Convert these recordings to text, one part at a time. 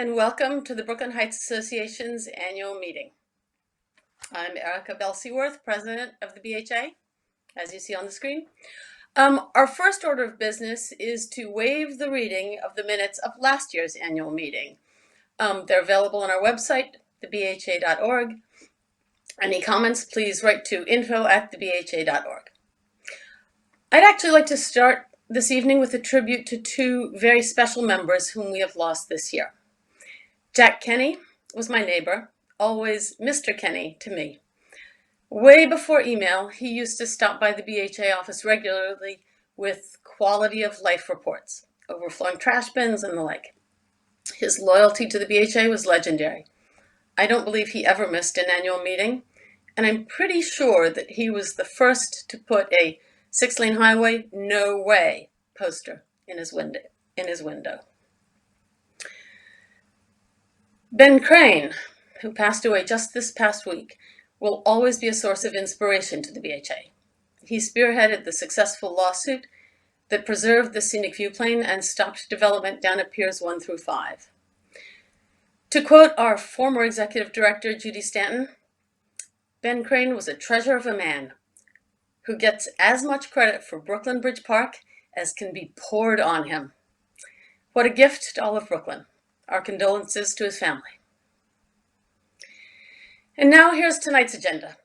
and welcome to the Brooklyn Heights Association's annual meeting. I'm Amerika President of the BHA, as you see on the screen. Our first order of business is to waive the reading of the minutes of last year's annual meeting. They're available on our website, thebha.org. Any comments, please write to info@thebha.org. I'd actually like to start this evening with a tribute to two very special members whom we have lost this year. Jack Kenny was my neighbor, always Mr. Kenny to me. Way before email, he used to stop by the BHA office regularly with quality of life reports, overflowing trash bins and the like. His loyalty to the BHA was legendary. I don't believe he ever missed an annual meeting, and I'm pretty sure that he was the first to put a 6-lane highway, no way poster in his window. Ben Crane, who passed away just this past week, will always be a source of inspiration to the BHA. He spearheaded the successful lawsuit that preserved the scenic view plane and stopped development down at Piers 1 through 5. To quote our former executive director, Judy Stanton, Ben Crane was a treasure of a man who gets as much credit for Brooklyn Bridge Park as can be poured on him. What a gift to all of Brooklyn. Our condolences to his family. And now here's tonight's agenda.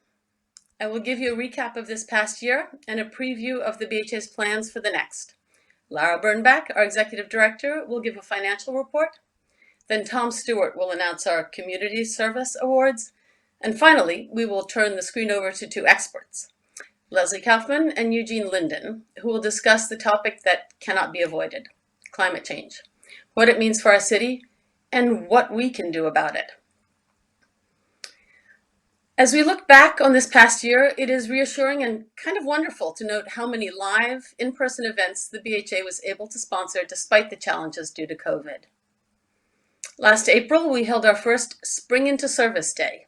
I will give you a recap of this past year and a preview of the BHA's plans for the next. Lara Bernbach, our executive director, will give a financial report. Then Tom Stewart will announce our community service awards. And finally, we will turn the screen over to two experts, Leslie Kaufman and Eugene Linden, who will discuss the topic that cannot be avoided, climate change, what it means for our city, and what we can do about it. As we look back on this past year, it is reassuring and kind of wonderful to note how many live, in-person events the BHA was able to sponsor despite the challenges due to COVID. Last April, we held our first Spring into Service Day,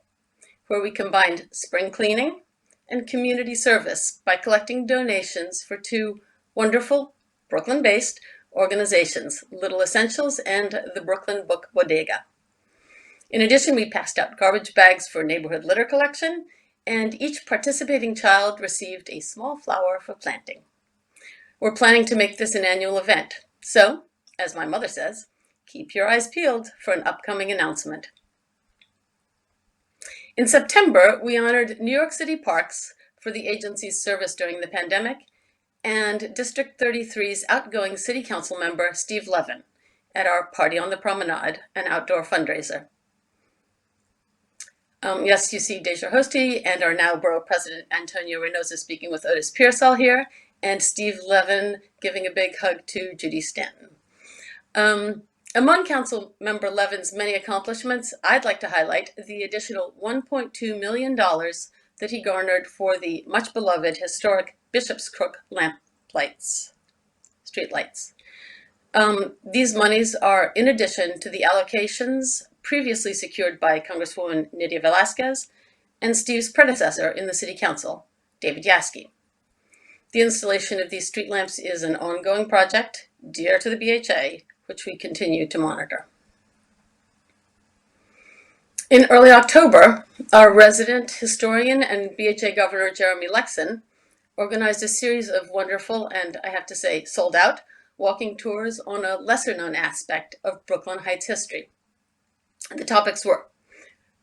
where we combined spring cleaning and community service by collecting donations for two wonderful Brooklyn-based organizations, Little Essentials and the Brooklyn Book Bodega. In addition, we passed out garbage bags for neighborhood litter collection, and each participating child received a small flower for planting. We're planning to make this an annual event, so, as my mother says, keep your eyes peeled for an upcoming announcement. In September, we honored New York City Parks for the agency's service during the pandemic and District 33's outgoing City Council member, Steve Levin, at our Party on the Promenade, an outdoor fundraiser. Yes, you see Deja Hosty and our now Borough President Antonio Reynosa speaking with Otis Pearsall here, and Steve Levin giving a big hug to Judy Stanton. Among Council Member Levin's many accomplishments, I'd like to highlight the additional $1.2 million that he garnered for the much beloved historic Bishop's Crook street lights. These monies are in addition to the allocations previously secured by Congresswoman Nydia Velasquez and Steve's predecessor in the City Council, David Yaskey. The installation of these street lamps is an ongoing project dear to the BHA, which we continue to monitor. In early October, our resident historian and BHA Governor Jeremy Lexon organized a series of wonderful and, I have to say, sold out walking tours on a lesser-known aspect of Brooklyn Heights history. The topics were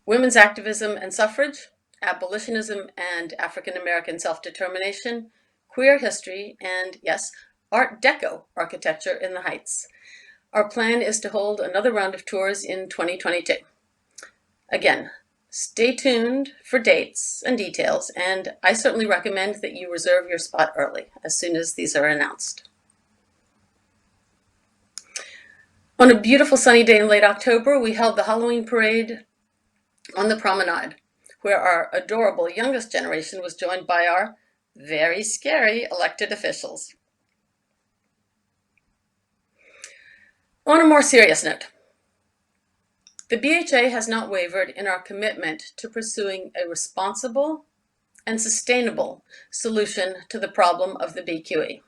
women's activism and suffrage, abolitionism and African-American self-determination, queer history, and, yes, Art Deco architecture in the Heights. Our plan is to hold another round of tours in 2022. Again, stay tuned for dates and details, and I certainly recommend that you reserve your spot early as soon as these are announced. On a beautiful sunny day in late October, we held the Halloween parade on the promenade, where our adorable youngest generation was joined by our very scary elected officials. On a more serious note, the BHA has not wavered in our commitment to pursuing a responsible and sustainable solution to the problem of the BQE.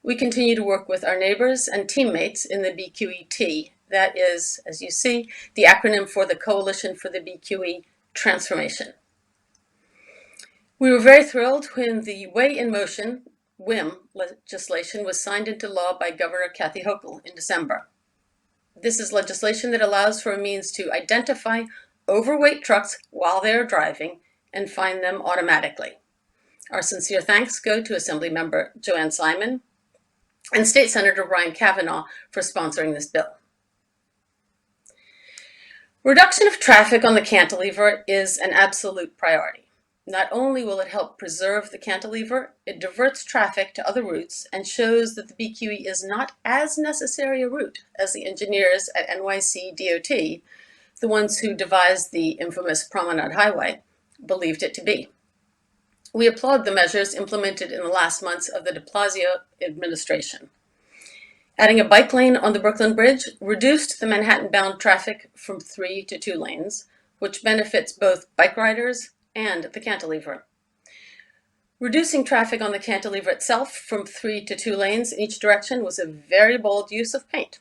We continue to work with our neighbors and teammates in the BQET That is, as you see, the acronym for the Coalition for the BQE Transformation. We were very thrilled when the Way in Motion, WIM, legislation was signed into law by Governor Kathy Hochul in December. This is legislation that allows for a means to identify overweight trucks while they are driving and fine them automatically. Our sincere thanks go to Assemblymember Joanne Simon and State Senator Brian Kavanaugh for sponsoring this bill. Reduction of traffic on the cantilever is an absolute priority. Not only will it help preserve the cantilever, it diverts traffic to other routes and shows that the BQE is not as necessary a route as the engineers at NYC DOT, the ones who devised the infamous Promenade Highway, believed it to be. We applaud the measures implemented in the last months of the de Blasio administration. Adding a bike lane on the Brooklyn Bridge reduced the Manhattan-bound traffic from 3 to 2 lanes, which benefits both bike riders and the cantilever. Reducing traffic on the cantilever itself from 3 to 2 lanes in each direction was a very bold use of paint.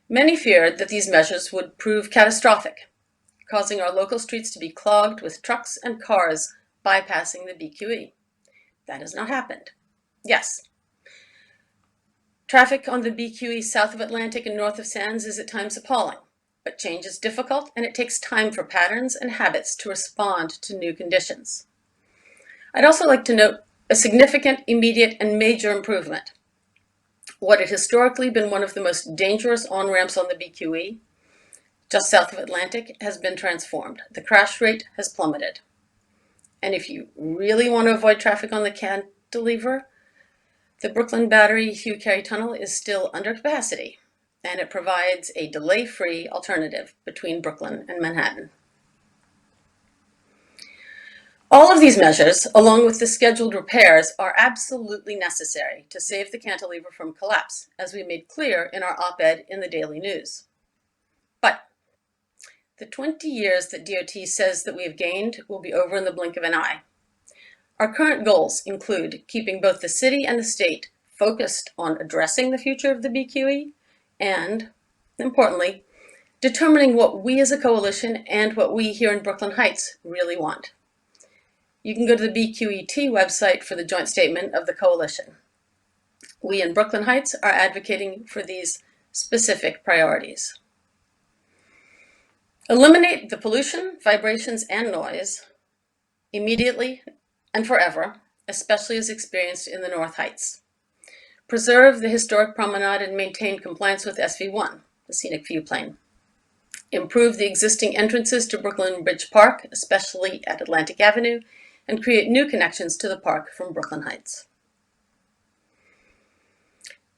Many feared that these measures would prove catastrophic, causing our local streets to be clogged with trucks and cars bypassing the BQE. That has not happened. Yes, traffic on the BQE south of Atlantic and north of Sands is at times appalling, but change is difficult and it takes time for patterns and habits to respond to new conditions. I'd also like to note a significant, immediate, and major improvement. What had historically been one of the most dangerous on-ramps on the BQE, just south of Atlantic, has been transformed. The crash rate has plummeted. And if you really want to avoid traffic on the cantilever, the Brooklyn Battery Hugh Carey Tunnel is still under capacity, and it provides a delay-free alternative between Brooklyn and Manhattan. All of these measures, along with the scheduled repairs, are absolutely necessary to save the cantilever from collapse, as we made clear in our op-ed in the Daily News. But the 20 years that DOT says that we have gained will be over in the blink of an eye. Our current goals include keeping both the city and the state focused on addressing the future of the BQE and, importantly, determining what we as a coalition and what we here in Brooklyn Heights really want. You can go to the BQET website for the joint statement of the coalition. We in Brooklyn Heights are advocating for these specific priorities. Eliminate the pollution, vibrations, and noise immediately and forever, especially as experienced in the North Heights. Preserve the historic promenade and maintain compliance with SV1, the scenic view plane. Improve the existing entrances to Brooklyn Bridge Park, especially at Atlantic Avenue, and create new connections to the park from Brooklyn Heights.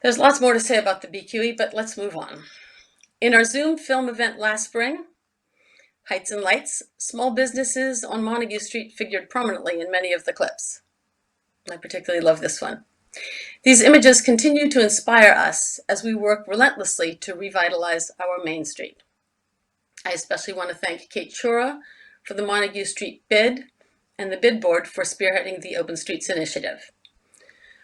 There's lots more to say about the BQE, but let's move on. In our Zoom film event last spring, Heights and Lights, small businesses on Montague Street figured prominently in many of the clips. I particularly love this one. These images continue to inspire us as we work relentlessly to revitalize our Main Street. I especially want to thank Kate Shura for the Montague Street bid and the bid board for spearheading the Open Streets initiative.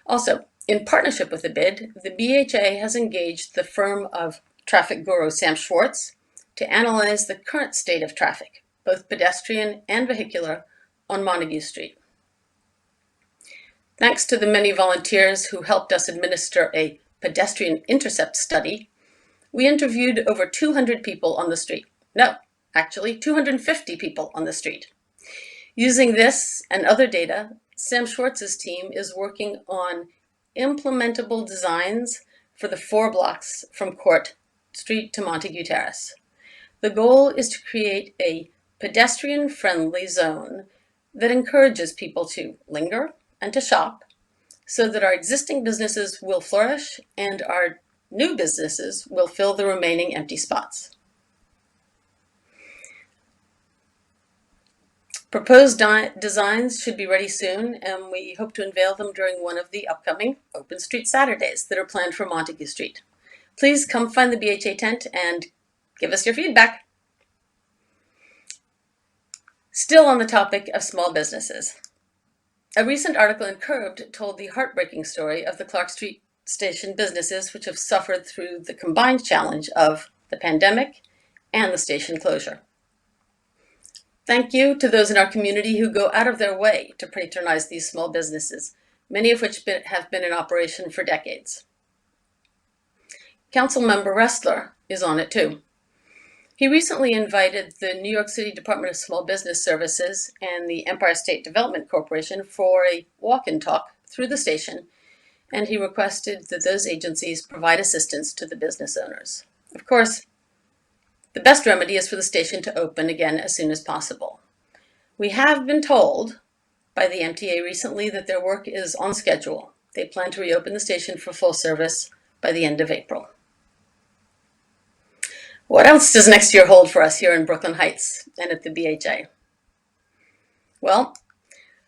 Also, in partnership with the bid, the BHA has engaged the firm of traffic guru Sam Schwartz to analyze the current state of traffic, both pedestrian and vehicular, on Montague Street. Thanks to the many volunteers who helped us administer a pedestrian intercept study, we interviewed over 200 people on the street. No, actually 250 people on the street. Using this and other data, Sam Schwartz's team is working on implementable designs for the 4 blocks from Court Street to Montague Terrace. The goal is to create a pedestrian-friendly zone that encourages people to linger and to shop so that our existing businesses will flourish and our new businesses will fill the remaining empty spots. Proposed designs should be ready soon, and we hope to unveil them during one of the upcoming Open Street Saturdays that are planned for Montague Street. Please come find the BHA tent and give us your feedback. Still on the topic of small businesses. A recent article in Curbed told the heartbreaking story of the Clark Street station businesses which have suffered through the combined challenge of the pandemic and the station closure. Thank you to those in our community who go out of their way to patronize these small businesses, many of which have been in operation for decades. Councilmember Ressler is on it too. He recently invited the New York City Department of Small Business Services and the Empire State Development Corporation for a walk and talk through the station, and he requested that those agencies provide assistance to the business owners. Of course, the best remedy is for the station to open again as soon as possible. We have been told by the MTA recently that their work is on schedule. They plan to reopen the station for full service by the end of April. What else does next year hold for us here in Brooklyn Heights and at the BHA? Well,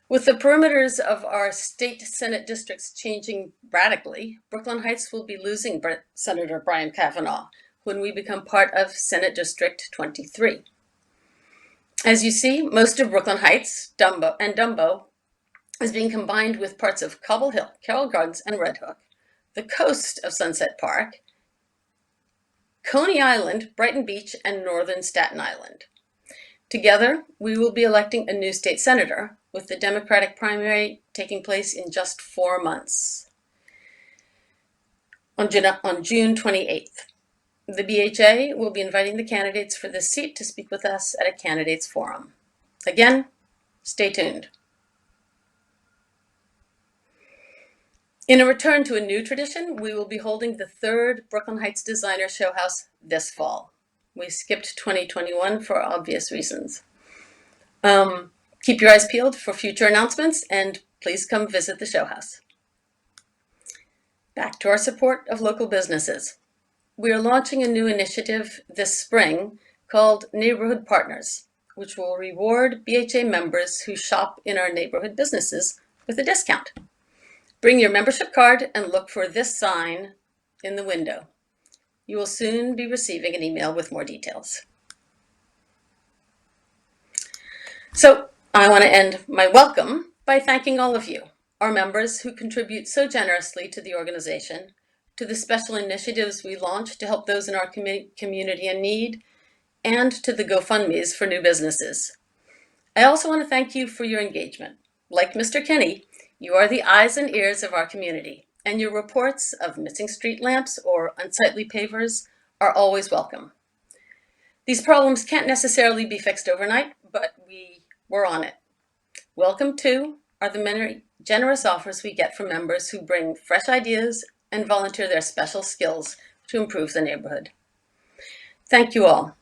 with the perimeters of our state Senate districts changing radically, Brooklyn Heights will be losing Senator Brian Kavanaugh when we become part of Senate District 23. As you see, most of Brooklyn Heights, Dumbo, is being combined with parts of Cobble Hill, Carroll Gardens, and Red Hook, the coast of Sunset Park, Coney Island, Brighton Beach, and northern Staten Island. Together, we will be electing a new state senator, with the Democratic primary taking place in just 4 months, on June 28th. The BHA will be inviting the candidates for this seat to speak with us at a candidates forum. Again, stay tuned. In a return to a new tradition, we will be holding the 3rd Brooklyn Heights Designer Show House this fall. We skipped 2021 for obvious reasons. Keep your eyes peeled for future announcements, and please come visit the show house. Back to our support of local businesses. We are launching a new initiative this spring called Neighborhood Partners, which will reward BHA members who shop in our neighborhood businesses with a discount. Bring your membership card and look for this sign in the window. You will soon be receiving an email with more details. So I want to end my welcome by thanking all of you, our members who contribute so generously to the organization, to the special initiatives we launch to help those in our community in need, and to the GoFundMes for new businesses. I also want to thank you for your engagement. Like Mr. Kenny, you are the eyes and ears of our community, and your reports of missing street lamps or unsightly pavers are always welcome. These problems can't necessarily be fixed overnight, but we're on it. Welcome too are the many generous offers we get from members who bring fresh ideas and volunteer their special skills to improve the neighborhood. Thank you all.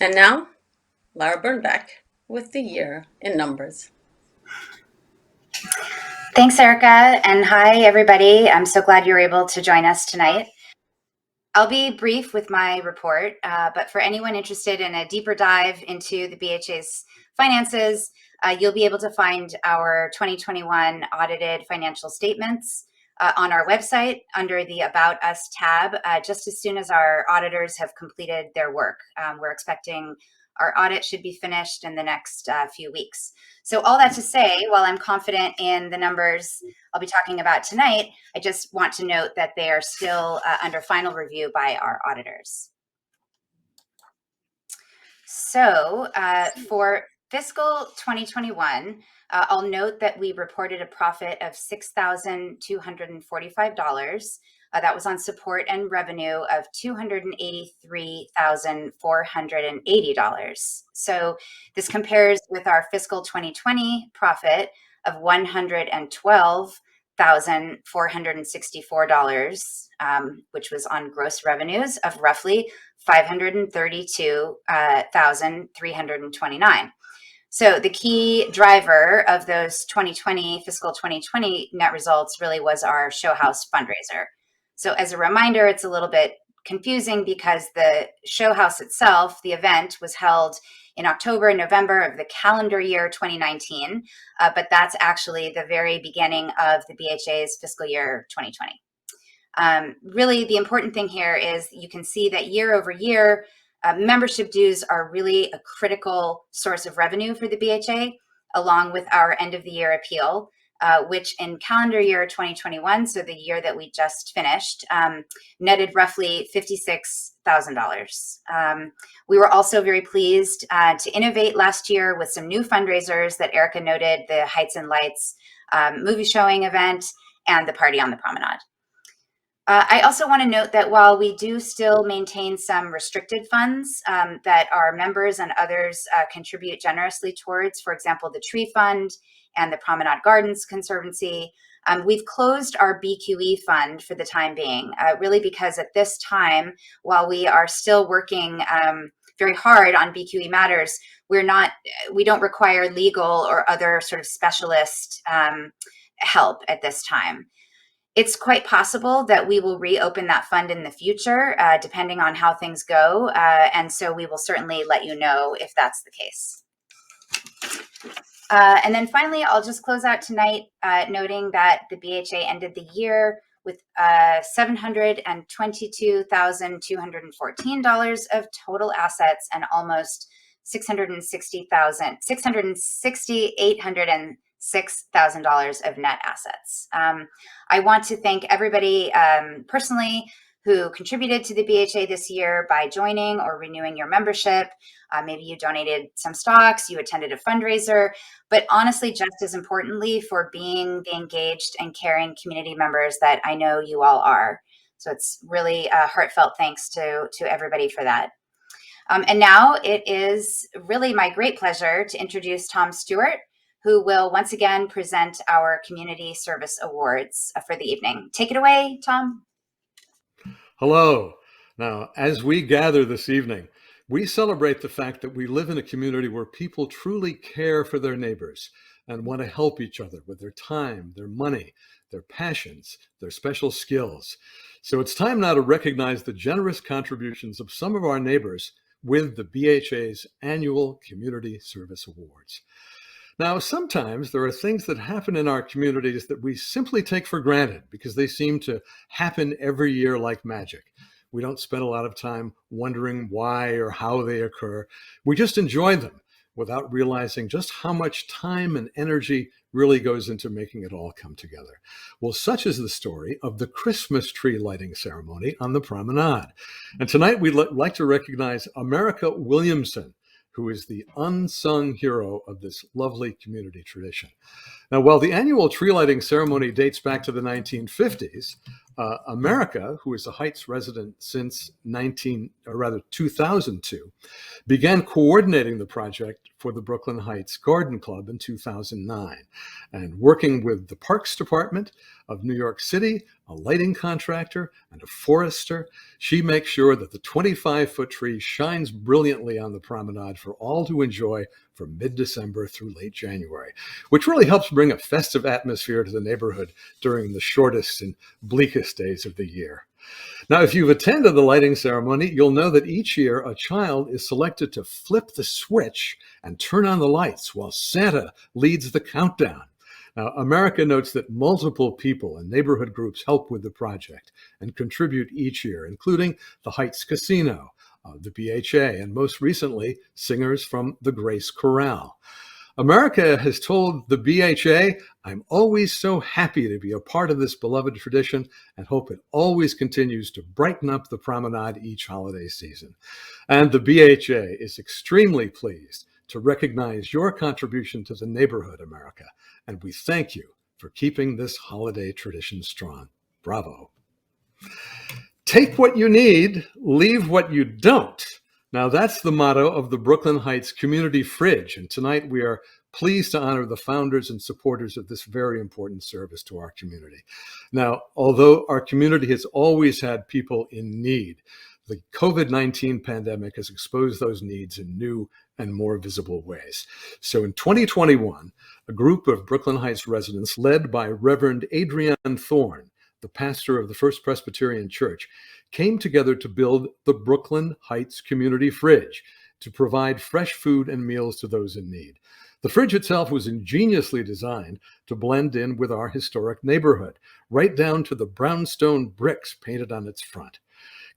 And now, Lara Bernbach with the Year in Numbers. Thanks, Erica, and hi, everybody. I'm so glad you're able to join us tonight. I'll be brief with my report, but for anyone interested in a deeper dive into the BHA's finances, you'll be able to find our 2021 audited financial statements on our website under the About Us tab, just as soon as our auditors have completed their work. We're expecting our audit should be finished in the next few weeks. So all that to say, while I'm confident in the numbers I'll be talking about tonight, I just want to note that they are still under final review by our auditors. So for fiscal 2021, I'll note that we reported a profit of $6,245. That was on support and revenue of $283,480. So this compares with our fiscal 2020 profit of $112,464, which was on gross revenues of roughly $532,329. So the key driver of those fiscal 2020 net results really was our show house fundraiser. So as a reminder, it's a little bit confusing because the show house itself, the event, was held in October and November of the calendar year 2019, but that's actually the very beginning of the BHA's fiscal year 2020. Really, the important thing here is you can see that year over year, membership dues are really a critical source of revenue for the BHA, along with our end of the year appeal. which in calendar year 2021, so the year that we just finished, netted roughly $56,000. We were also very pleased to innovate last year with some new fundraisers that Erica noted, the Heights and Lights movie showing event and the Party on the Promenade. I also want to note that while we do still maintain some restricted funds that our members and others contribute generously towards, for example, the Tree Fund and the Promenade Gardens Conservancy, we've closed our BQE fund for the time being, really because at this time, while we are still working very hard on BQE matters, we don't require legal or other sort of specialist help at this time. It's quite possible that we will reopen that fund in the future, depending on how things go. And so we will certainly let you know if that's the case. And then finally, I'll just close out tonight noting that the BHA ended the year with $722,214 of total assets and almost $606,806 of net assets. I want to thank everybody personally who contributed to the BHA this year by joining or renewing your membership. Maybe you donated some stocks, you attended a fundraiser, but honestly, just as importantly, for being the engaged and caring community members that I know you all are. So it's really a heartfelt thanks to everybody for that. And now it is really my great pleasure to introduce Tom Stewart, who will once again present our Community Service Awards for the evening. Take it away, Tom. Hello. Now, as we gather this evening, we celebrate the fact that we live in a community where people truly care for their neighbors and want to help each other with their time, their money, their passions, their special skills. So it's time now to recognize the generous contributions of some of our neighbors with the BHA's annual Community Service Awards. Now, sometimes there are things that happen in our communities that we simply take for granted because they seem to happen every year like magic. We don't spend a lot of time wondering why or how they occur. We just enjoy them without realizing just how much time and energy really goes into making it all come together. Well, such is the story of the Christmas tree lighting ceremony on the promenade. And tonight we'd like to recognize Amerika Williamson, who is the unsung hero of this lovely community tradition. Now, while the annual tree lighting ceremony dates back to the 1950s, Amerika, who is a Heights resident since 2002, began coordinating the project for the Brooklyn Heights Garden Club in 2009. And working with the Parks Department of New York City, a lighting contractor, and a forester, she makes sure that the 25-foot tree shines brilliantly on the promenade for all to enjoy from mid-December through late January, which really helps bring a festive atmosphere to the neighborhood during the shortest and bleakest days of the year. Now, if you've attended the lighting ceremony, you'll know that each year a child is selected to flip the switch and turn on the lights while Santa leads the countdown. Now, Amerika notes that multiple people and neighborhood groups help with the project and contribute each year, including the Heights Casino, the BHA, and most recently, singers from the Grace Chorale. Amerika has told the BHA, "I'm always so happy to be a part of this beloved tradition and hope it always continues to brighten up the promenade each holiday season." And the BHA is extremely pleased to recognize your contribution to the neighborhood, Amerika, and we thank you for keeping this holiday tradition strong. Bravo. Take what you need, leave what you don't. Now, that's the motto of the Brooklyn Heights Community Fridge, and tonight we are pleased to honor the founders and supporters of this very important service to our community. Now, although our community has always had people in need, the COVID-19 pandemic has exposed those needs in new and more visible ways. So in 2021, a group of Brooklyn Heights residents led by Reverend Adrienne Thorne, the pastor of the First Presbyterian Church, came together to build the Brooklyn Heights Community Fridge to provide fresh food and meals to those in need. The fridge itself was ingeniously designed to blend in with our historic neighborhood, right down to the brownstone bricks painted on its front.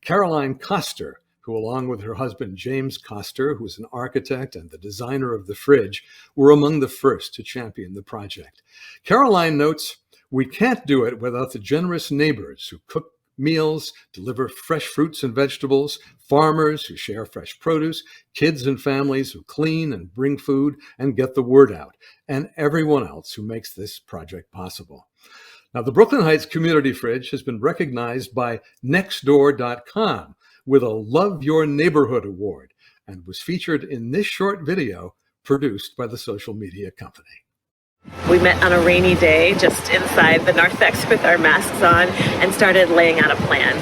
Caroline Coster, who, along with her husband James Coster, who is an architect and the designer of the fridge, were among the first to champion the project. Caroline notes, "We can't do it without the generous neighbors who cook meals, deliver fresh fruits and vegetables, farmers who share fresh produce, kids and families who clean and bring food and get the word out, and everyone else who makes this project possible." Now, the Brooklyn Heights Community Fridge has been recognized by Nextdoor.com with a Love Your Neighborhood Award and was featured in this short video produced by the social media company. We met on a rainy day just inside the narthex with our masks on and started laying out a plan.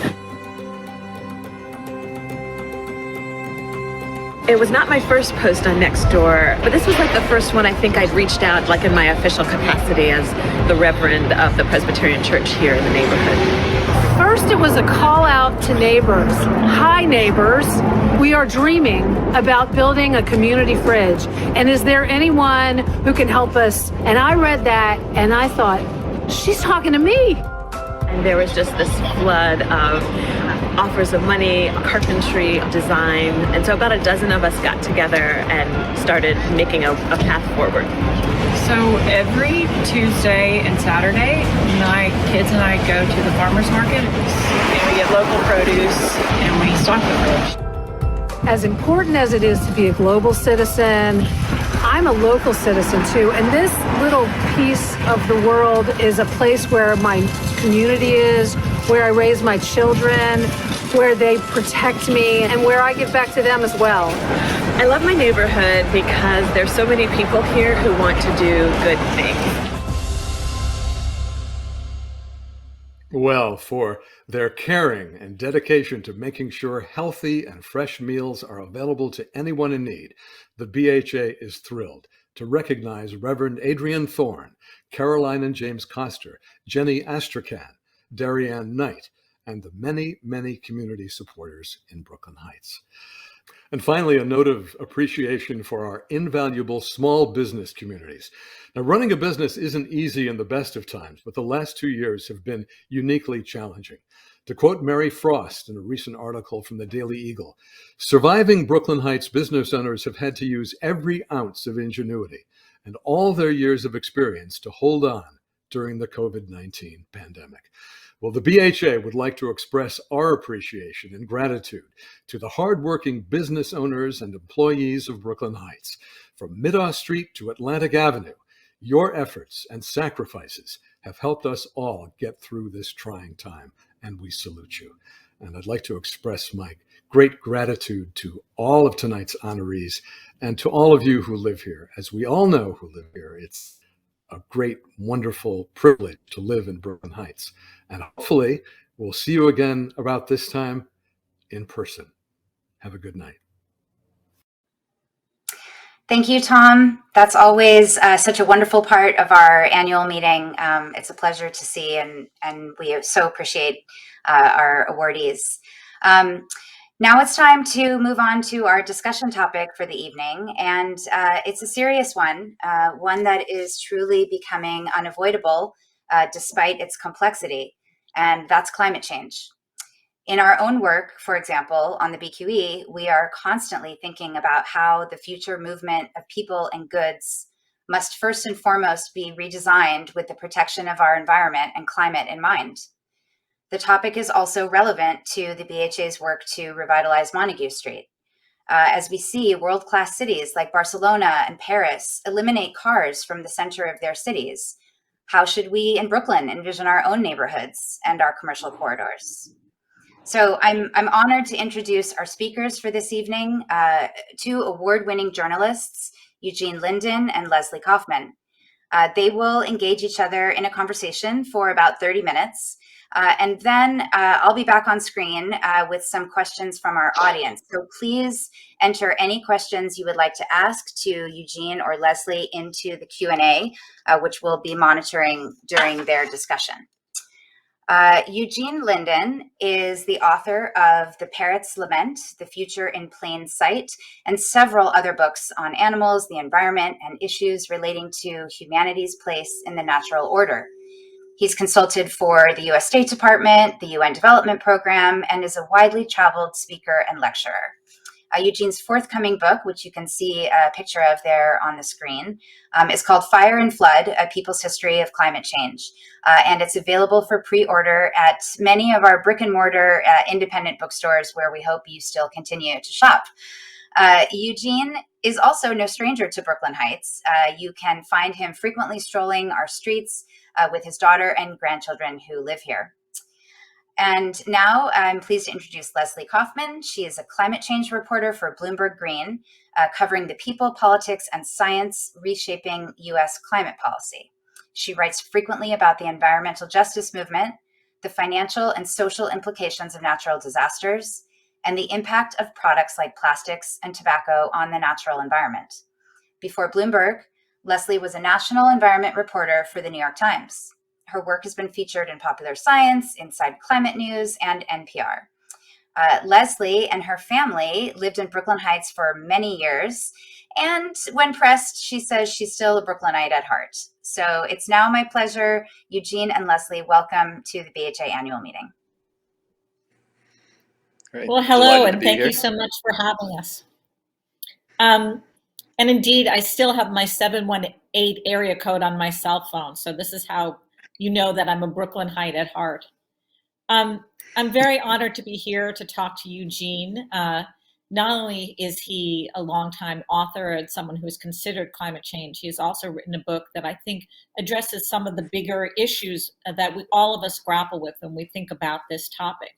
It was not my first post on Nextdoor, but this was like the first one I think I'd reached out like in my official capacity as the Reverend of the Presbyterian Church here in the neighborhood. First, it was a call out to neighbors. Hi, neighbors. We are dreaming about building a community fridge. And is there anyone who can help us? And I read that and I thought, she's talking to me. And there was just this flood of offers of money, carpentry, design. And so about a dozen of us got together and started making a path forward. So every Tuesday and Saturday, my kids and I go to the farmers market and we get local produce and we stock the fridge. As important as it is to be a global citizen, I'm a local citizen too. And this little piece of the world is a place where my community is, where I raise my children, where they protect me, and where I give back to them as well. I love my neighborhood because there's so many people here who want to do good things. Well, for their caring and dedication to making sure healthy and fresh meals are available to anyone in need, the BHA is thrilled to recognize Reverend Adrienne Thorne, Caroline and James Coster, Jenny Astrakhan, Darianne Knight, and the many, many community supporters in Brooklyn Heights. And finally, a note of appreciation for our invaluable small business communities. Now, running a business isn't easy in the best of times, but the last 2 years have been uniquely challenging. To quote Mary Frost in a recent article from the Daily Eagle, surviving Brooklyn Heights business owners have had to use every ounce of ingenuity and all their years of experience to hold on during the COVID-19 pandemic. Well, the BHA would like to express our appreciation and gratitude to the hardworking business owners and employees of Brooklyn Heights. From Middaugh Street to Atlantic Avenue, your efforts and sacrifices have helped us all get through this trying time, and we salute you. And I'd like to express my great gratitude to all of tonight's honorees and to all of you who live here. As we all know who live here, it's a great, wonderful privilege to live in Brooklyn Heights. And hopefully we'll see you again about this time in person. Have a good night. Thank you, Tom. That's always such a wonderful part of our annual meeting. It's a pleasure to see, and we so appreciate our awardees. Now it's time to move on to our discussion topic for the evening, and it's a serious one, one that is truly becoming unavoidable despite its complexity, and that's climate change. In our own work, for example, on the BQE, we are constantly thinking about how the future movement of people and goods must first and foremost be redesigned with the protection of our environment and climate in mind. The topic is also relevant to the BHA's work to revitalize Montague Street. As we see world-class cities like Barcelona and Paris eliminate cars from the center of their cities, how should we in Brooklyn envision our own neighborhoods and our commercial corridors? So I'm honored to introduce our speakers for this evening, two award-winning journalists, Eugene Linden and Leslie Kaufman. They will engage each other in a conversation for about 30 minutes. And then I'll be back on screen with some questions from our audience. So please enter any questions you would like to ask to Eugene or Leslie into the Q&A, which we'll be monitoring during their discussion. Eugene Linden is the author of The Parrot's Lament, The Future in Plain Sight, and several other books on animals, the environment, and issues relating to humanity's place in the natural order. He's consulted for the US State Department, the UN Development Program, and is a widely traveled speaker and lecturer. Eugene's forthcoming book, which you can see a picture of there on the screen, is called Fire and Flood, A People's History of Climate Change. And it's available for pre-order at many of our brick and mortar independent bookstores where we hope you still continue to shop. Eugene is also no stranger to Brooklyn Heights. You can find him frequently strolling our streets with his daughter and grandchildren who live here. And now I'm pleased to introduce Leslie Kaufman. She is a climate change reporter for Bloomberg Green, covering the people, politics, and science reshaping U.S. climate policy. She writes frequently about the environmental justice movement, the financial and social implications of natural disasters, and the impact of products like plastics and tobacco on the natural environment. Before Bloomberg, Leslie was a national environment reporter for the New York Times. Her work has been featured in Popular Science, Inside Climate News, and NPR. Leslie and her family lived in Brooklyn Heights for many years, and when pressed, she says she's still a Brooklynite at heart. So it's now my pleasure. Eugene and Leslie, welcome to the BHA annual meeting. Great. Well, hello, Delighted to and be thank here. you so much for having us. And indeed, I still have my 718 area code on my cell phone, so this is how you know that I'm a Brooklynite at heart. I'm very honored to be here to talk to Eugene. Not only is he a longtime author and someone who's considered climate change, he has also written a book that I think addresses some of the bigger issues that all of us grapple with when we think about this topic.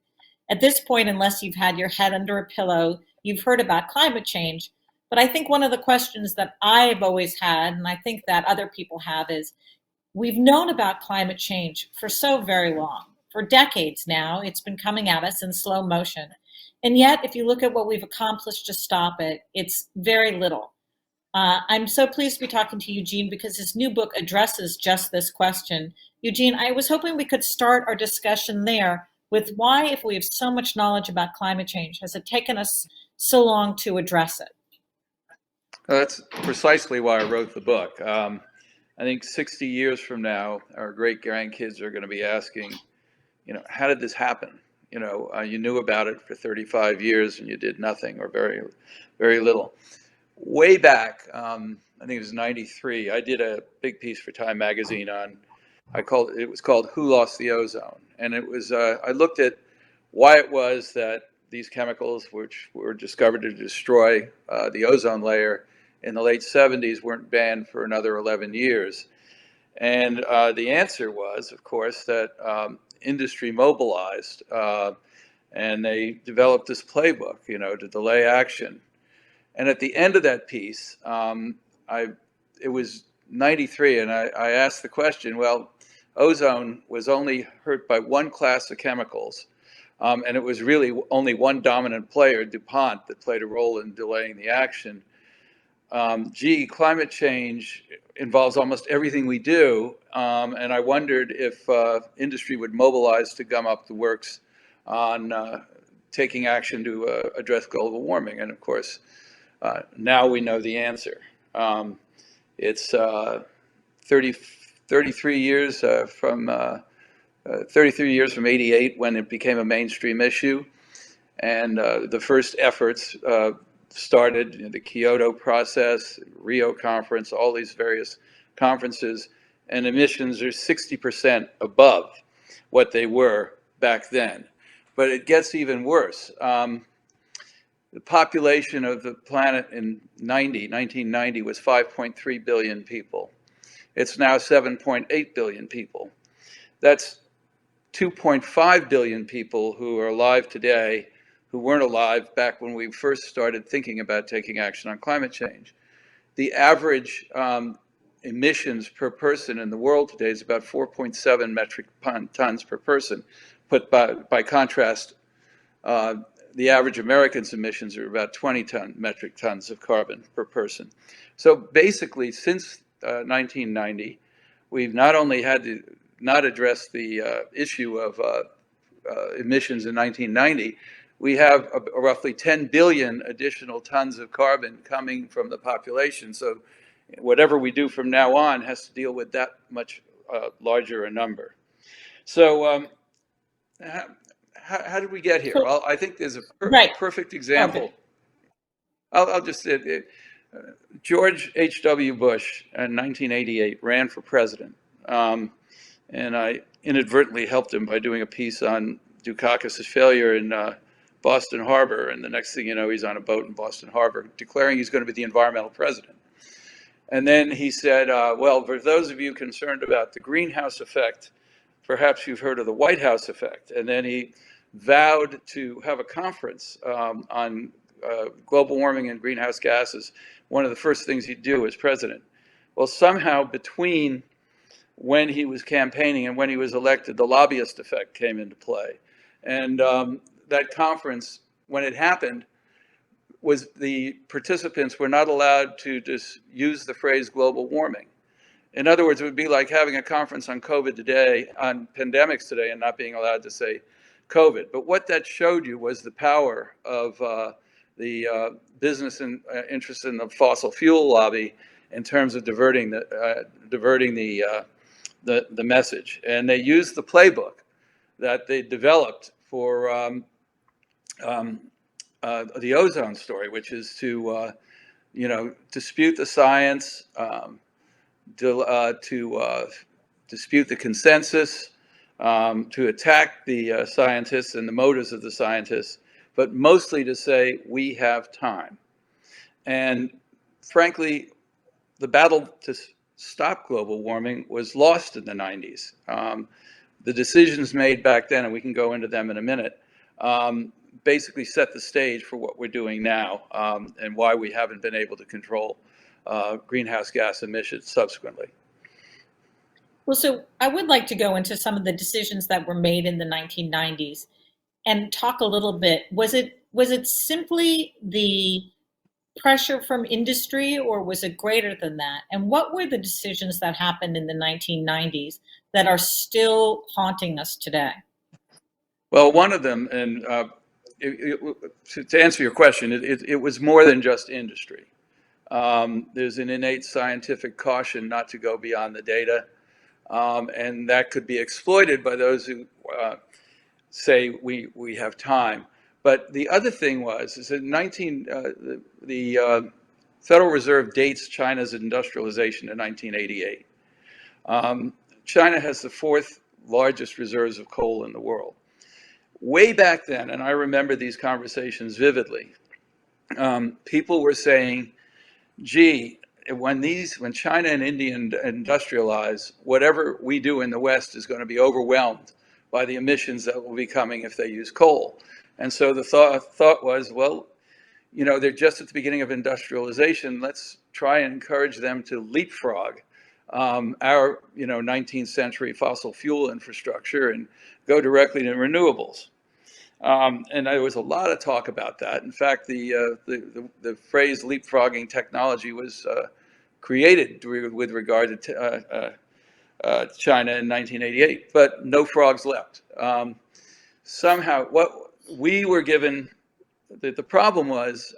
At this point, unless you've had your head under a pillow, you've heard about climate change. But I think one of the questions that I've always had, and I think that other people have, is we've known about climate change for so very long. For decades now, it's been coming at us in slow motion. And yet, if you look at what we've accomplished to stop it, it's very little. I'm so pleased to be talking to Eugene because his new book addresses just this question. Eugene, I was hoping we could start our discussion there with why, if we have so much knowledge about climate change, has it taken us so long to address it? That's precisely why I wrote the book. I think 60 years from now, our great grandkids are going to be asking, how did this happen? You knew about it for 35 years and you did nothing or very, very little. Way back, I think it was 93, I did a big piece for Time magazine on, it was called Who Lost the Ozone? And it was, I looked at why it was that these chemicals, which were discovered to destroy the ozone layer in the late 70s, weren't banned for another 11 years. And the answer was, of course, that industry mobilized and they developed this playbook, to delay action. And at the end of that piece, it was 93, and I asked the question, well, ozone was only hurt by one class of chemicals, and it was really only one dominant player, DuPont, that played a role in delaying the action. Climate change involves almost everything we do, and I wondered if industry would mobilize to gum up the works on taking action to address global warming. And of course, now we know the answer. It's 33 years from 88 when it became a mainstream issue, and the first efforts started the Kyoto process, Rio conference, all these various conferences, and emissions are 60% above what they were back then. But it gets even worse. The population of the planet in 1990 was 5.3 billion people. It's now 7.8 billion people. That's 2.5 billion people who are alive today who weren't alive back when we first started thinking about taking action on climate change. The average emissions per person in the world today is about 4.7 metric tons per person. But by contrast, the average American's emissions are about 20 metric tons of carbon per person. So basically, since 1990, we've not only had to not address the issue of emissions in 1990, we have roughly 10 billion additional tons of carbon coming from the population. So whatever we do from now on has to deal with that much larger a number. So how did we get here? So, Well, I think there's a right. perfect Okay. example. I'll just say it. George H.W. Bush in 1988 ran for president. And I inadvertently helped him by doing a piece on Dukakis's failure in Boston Harbor. And the next thing you know, he's on a boat in Boston Harbor declaring he's going to be the environmental president. And then he said, well, for those of you concerned about the greenhouse effect, perhaps you've heard of the White House effect. And then he vowed to have a conference on global warming and greenhouse gases. One of the first things he'd do as president. Well, somehow between when he was campaigning and when he was elected, the lobbyist effect came into play. And that conference, when it happened, was the participants were not allowed to just use the phrase global warming. In other words, it would be like having a conference on COVID today, on pandemics today, and not being allowed to say COVID. But what that showed you was the power of the business and interest in the fossil fuel lobby in terms of diverting the message. And they used the playbook that they developed for the ozone story, which is to dispute the science, to dispute the consensus, to attack the scientists and the motives of the scientists, but mostly to say we have time. And frankly, the battle to stop global warming was lost in the 90s. The decisions made back then, and we can go into them in a minute, basically set the stage for what we're doing now and why we haven't been able to control greenhouse gas emissions subsequently. Well, so I would like to go into some of the decisions that were made in the 1990s and talk a little bit. Was it simply the pressure from industry, or was it greater than that? And what were the decisions that happened in the 1990s that are still haunting us today? Well, one of them, and to answer your question, it was more than just industry. There's an innate scientific caution not to go beyond the data, and that could be exploited by those who say we have time. But the other thing is that the Federal Reserve dates China's industrialization in 1988. China has the fourth largest reserves of coal in the world. Way back then, and I remember these conversations vividly, people were saying, gee, when China and India industrialize, whatever we do in the West is going to be overwhelmed by the emissions that will be coming if they use coal. And so the thought was, well, they're just at the beginning of industrialization. Let's try and encourage them to leapfrog our 19th century fossil fuel infrastructure and go directly to renewables. And there was a lot of talk about that. In fact, the phrase leapfrogging technology was created with regard to China in 1988, but no frogs leapt. Somehow, what we were given, the problem was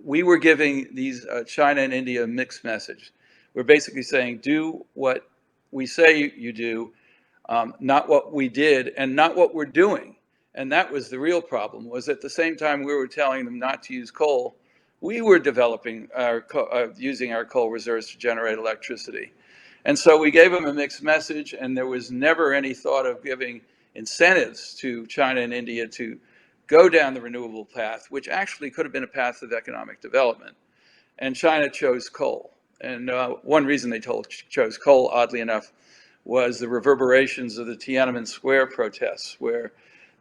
we were giving these China and India a mixed message. We're basically saying, do what we say you do, not what we did and not what we're doing. And that was the real problem, was at the same time we were telling them not to use coal, we were developing using our coal reserves to generate electricity. And so we gave them a mixed message, and there was never any thought of giving incentives to China and India to go down the renewable path, which actually could have been a path of economic development. And China chose coal. And one reason they chose coal, oddly enough, was the reverberations of the Tiananmen Square protests, where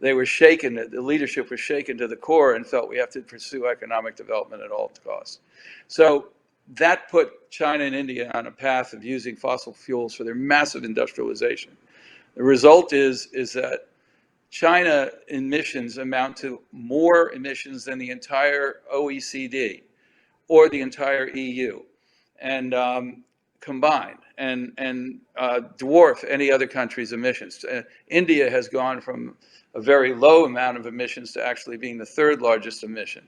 they were shaken, the leadership was shaken to the core and felt we have to pursue economic development at all costs. So that put China and India on a path of using fossil fuels for their massive industrialization. The result is that China emissions amount to more emissions than the entire OECD or the entire EU and combined and dwarf any other country's emissions. India has gone from a very low amount of emissions to actually being the third largest emission.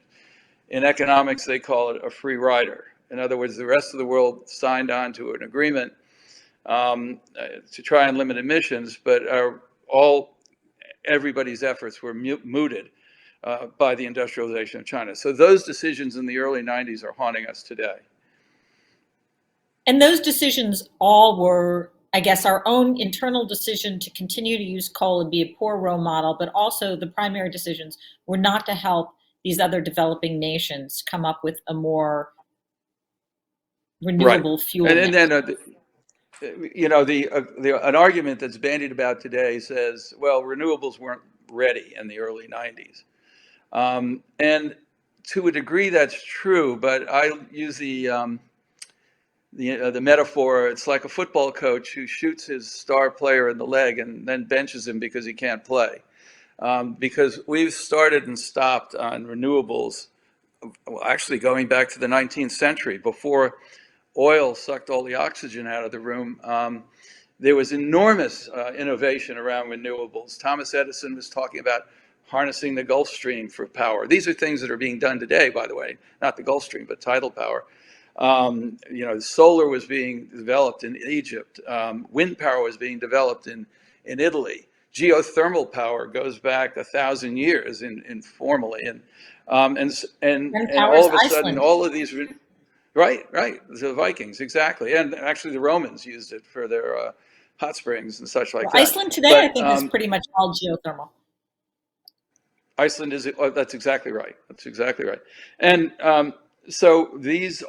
In economics, they call it a free rider. In other words, the rest of the world signed on to an agreement to try and limit emissions, but everybody's efforts were mooted by the industrialization of China. So those decisions in the early 90s are haunting us today. And those decisions all were, I guess, our own internal decision to continue to use coal and be a poor role model, but also the primary decisions were not to help these other developing nations come up with a more renewable fuel. And then, you know, an argument that's bandied about today says, well, renewables weren't ready in the early 90s. And to a degree, that's true, but I use the metaphor. It's like a football coach who shoots his star player in the leg and then benches him because he can't play. Because we've started and stopped on renewables, actually going back to the 19th century, before oil sucked all the oxygen out of the room. There was enormous innovation around renewables. Thomas Edison was talking about harnessing the Gulf Stream for power. These are things that are being done today, by the way, not the Gulf Stream, but tidal power. You know, solar was being developed in Egypt. Wind power was being developed in Italy. Geothermal power goes back 1,000 years informally, and all of a sudden, all of these. Right. The Vikings, exactly. And actually the Romans used it for their hot springs and such like that. Iceland today, I think, is pretty much all geothermal. Iceland is, that's exactly right. That's exactly right. And so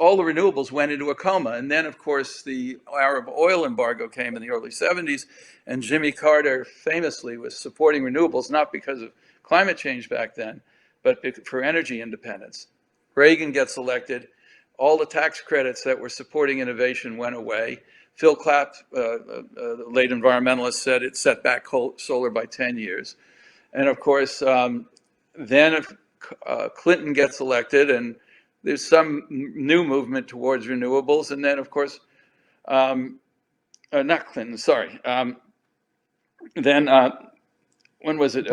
all the renewables went into a coma. And then, of course, the Arab oil embargo came in the early 70s. And Jimmy Carter famously was supporting renewables, not because of climate change back then, but for energy independence. Reagan gets elected. All the tax credits that were supporting innovation went away. Phil Clapp, the late environmentalist, said it set back solar by 10 years. And of course, then Clinton gets elected and there's some new movement towards renewables. And then, of course, not Clinton, sorry. Then, when was it?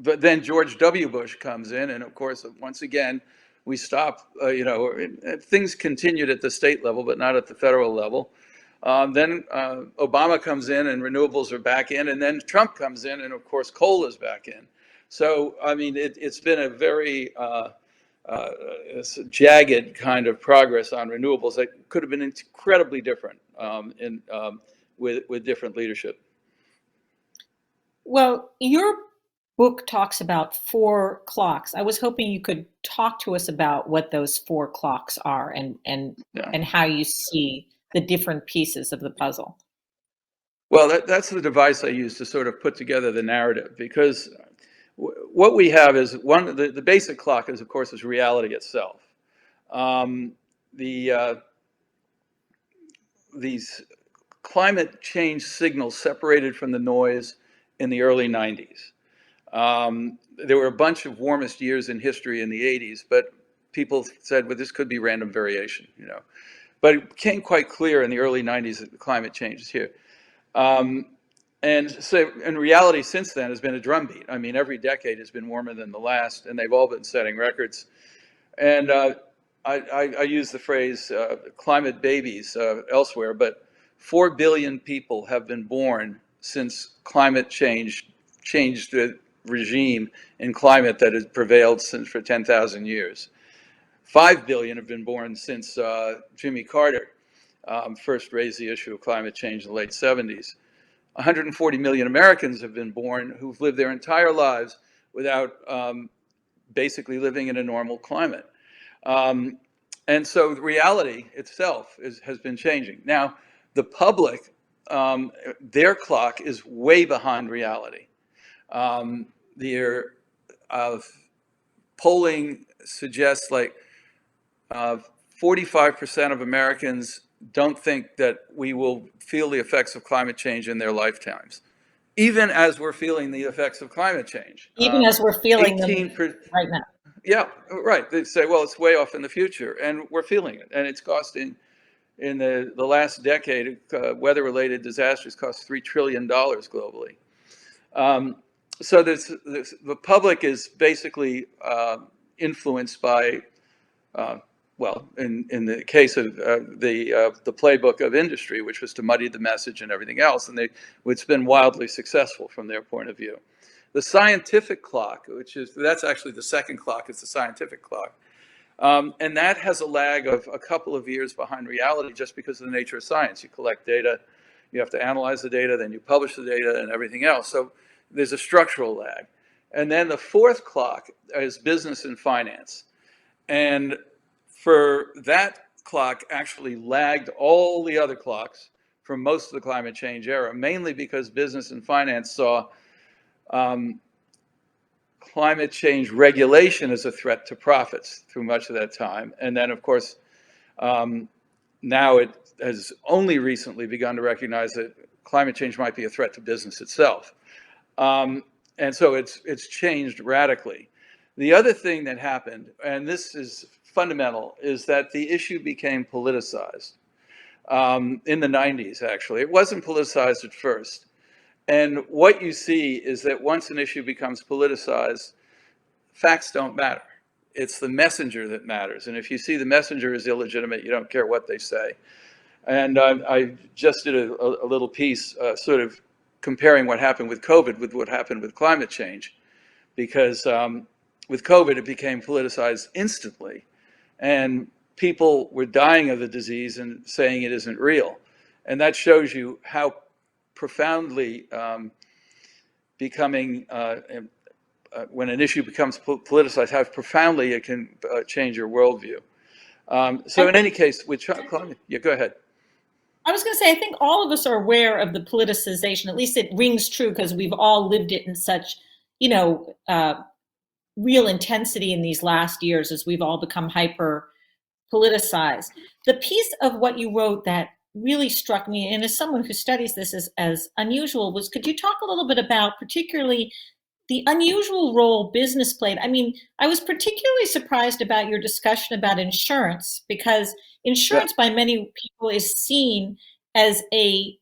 But then George W. Bush comes in, and of course, once again, we stop, you know, things continued at the state level, but not at the federal level. Then Obama comes in and renewables are back in, and then Trump comes in, and of course, coal is back in. So, I mean, it's been a very jagged kind of progress on renewables that could have been incredibly different with different leadership. Well, your book talks about 4 clocks. I was hoping you could talk to us about what those 4 clocks are and how you see the different pieces of the puzzle. Well, that's the device I use to sort of put together the narrative, because what we have is the basic clock is, of course, is reality itself. These climate change signals separated from the noise in the early 90s. There were a bunch of warmest years in history in the 80s, but people said, well, this could be random variation, you know. But it became quite clear in the early 90s that the climate change is here. And so in reality since then has been a drumbeat. I mean, every decade has been warmer than the last, and they've all been setting records. And I use the phrase climate babies elsewhere, but 4 billion people have been born since climate change changed the regime in climate that has prevailed for 10,000 years. 5 billion have been born since Jimmy Carter first raised the issue of climate change in the late 70s. 140 million Americans have been born who've lived their entire lives without basically living in a normal climate. And so the reality itself has been changing. Now, the public, their clock is way behind reality. Their polling suggests like 45% of Americans don't think that we will feel the effects of climate change in their lifetimes, even as we're feeling the effects of climate change. Even as we're feeling them right now. Yeah, right. They say, well, it's way off in the future, and we're feeling it. And it's costing, in the last decade, weather-related disasters cost $3 trillion globally. So the public is basically influenced by well, in the case of the playbook of industry, which was to muddy the message and everything else, and it's been wildly successful from their point of view. The scientific clock, that's actually the second clock, is the scientific clock. And that has a lag of a couple of years behind reality just because of the nature of science. You collect data, you have to analyze the data, then you publish the data and everything else. So there's a structural lag. And then the fourth clock is business and finance. And for that clock actually lagged all the other clocks for most of the climate change era, mainly because business and finance saw climate change regulation as a threat to profits through much of that time. And then, of course, now it has only recently begun to recognize that climate change might be a threat to business itself. And so it's changed radically. The other thing that happened, and this is fundamental, is that the issue became politicized in the 90s, actually. It wasn't politicized at first. And what you see is that once an issue becomes politicized, facts don't matter. It's the messenger that matters. And if you see the messenger is illegitimate, you don't care what they say. And I just did a little piece sort of comparing what happened with COVID with what happened with climate change. Because with COVID, it became politicized instantly. And people were dying of the disease and saying it isn't real. And that shows you how profoundly becoming, when an issue becomes politicized, how profoundly it can change your worldview. So in any case, with climate, yeah, go ahead. I was going to say, I think all of us are aware of the politicization. At least it rings true because we've all lived it in such, real intensity in these last years as we've all become hyper politicized. The piece of what you wrote that really struck me, and as someone who studies this as unusual, was could you talk a little bit about particularly the unusual role business played? I mean, I was particularly surprised about your discussion about insurance, because insurance by many people is seen as a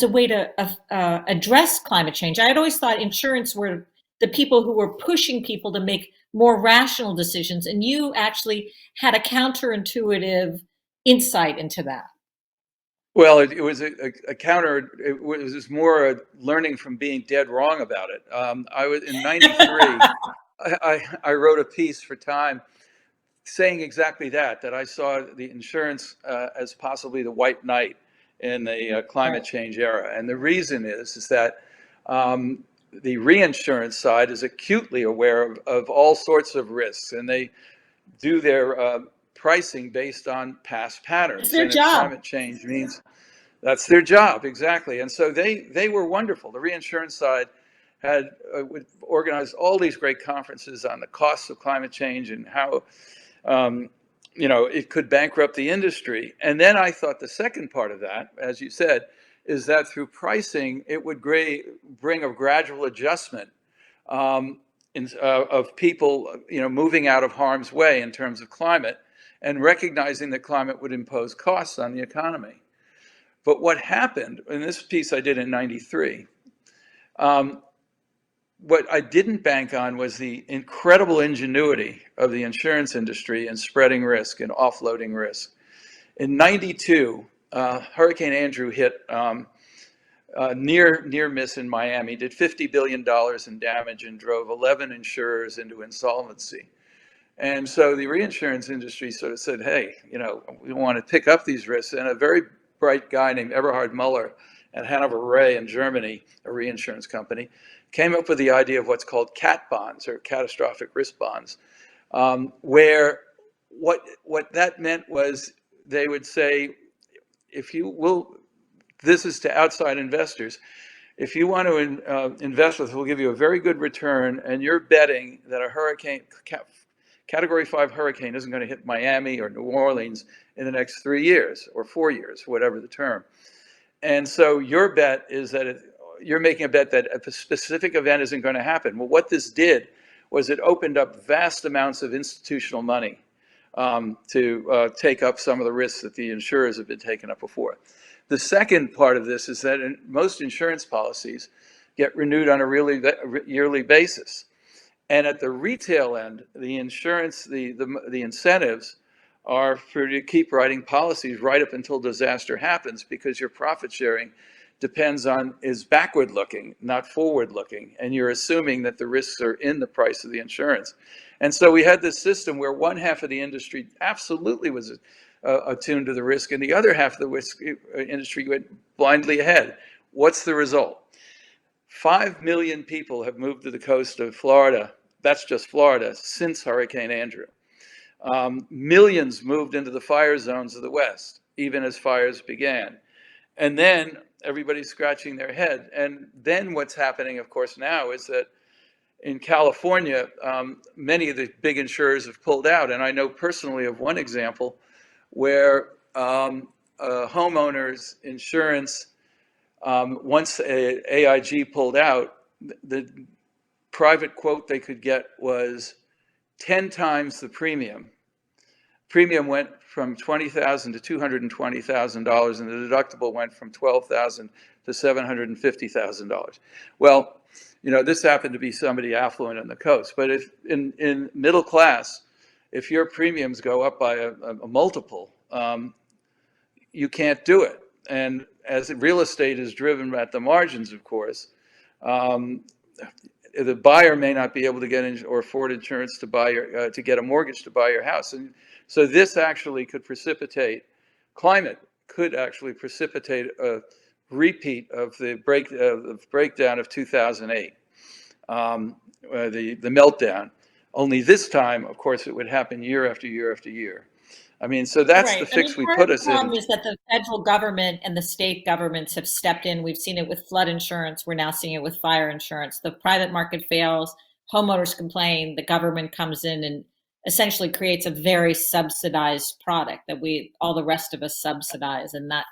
way to address climate change. I had always thought insurance were the people who were pushing people to make more rational decisions, and you actually had a counterintuitive insight into that. Well, it was a counter. It was more learning from being dead wrong about it. I was in '93. I wrote a piece for Time saying exactly that I saw the insurance as possibly the white knight in the climate change era. And the reason is that the reinsurance side is acutely aware of all sorts of risks, and they do their pricing based on past patterns. It's their job. Climate change means that's their job, exactly. And so they were wonderful. The reinsurance side had organized all these great conferences on the costs of climate change and how it could bankrupt the industry. And then I thought the second part of that, as you said, is that through pricing, it would bring a gradual adjustment of people, moving out of harm's way in terms of climate, and recognizing that climate would impose costs on the economy. But what happened, in this piece I did in '93, what I didn't bank on was the incredible ingenuity of the insurance industry in spreading risk and offloading risk. In '92, Hurricane Andrew hit near miss in Miami, did $50 billion in damage and drove 11 insurers into insolvency. And so the reinsurance industry sort of said, hey, we want to pick up these risks. And a very bright guy named Eberhard Muller at Hannover Re in Germany, a reinsurance company, came up with the idea of what's called CAT bonds, or catastrophic risk bonds, where what that meant was they would say, if you will, this is to outside investors, if you want to invest with us, we'll give you a very good return, and you're betting that a hurricane, Category 5 hurricane, isn't going to hit Miami or New Orleans in the next 3 years or 4 years, whatever the term. And so your bet is that you're making a bet that a specific event isn't going to happen. Well, what this did was it opened up vast amounts of institutional money to take up some of the risks that the insurers have been taking up before. The second part of this is that most insurance policies get renewed on a yearly basis. And at the retail end, the insurance, the incentives are for you to keep writing policies right up until disaster happens, because your profit sharing is backward looking, not forward looking. And you're assuming that the risks are in the price of the insurance. And so we had this system where one half of the industry absolutely was attuned to the risk, and the other half of the risk industry went blindly ahead. What's the result? 5 million people have moved to the coast of Florida. That's just Florida since Hurricane Andrew. Millions moved into the fire zones of the West, even as fires began. And then everybody's scratching their head. And then what's happening, of course, now is that in California, many of the big insurers have pulled out. And I know personally of one example where a homeowner's insurance, once AIG pulled out, the private quote they could get was 10 times the premium. Premium went from $20,000 to $220,000, and the deductible went from $12,000 to $750,000. Well, this happened to be somebody affluent on the coast. But if in middle class, if your premiums go up by a multiple, you can't do it. And as real estate is driven at the margins, of course, the buyer may not be able to get or afford insurance to get a mortgage to buy your house. And so this actually could precipitate, climate could actually precipitate a repeat of the breakdown of 2008, the meltdown. Only this time, of course, it would happen year after year after year. I mean, so that's Right. the fix we part put of us the problem in. is that the federal government and the state governments have stepped in. We've seen it with flood insurance. We're now seeing it with fire insurance. The private market fails. Homeowners complain. The government comes in and essentially creates a very subsidized product that all the rest of us subsidize, and that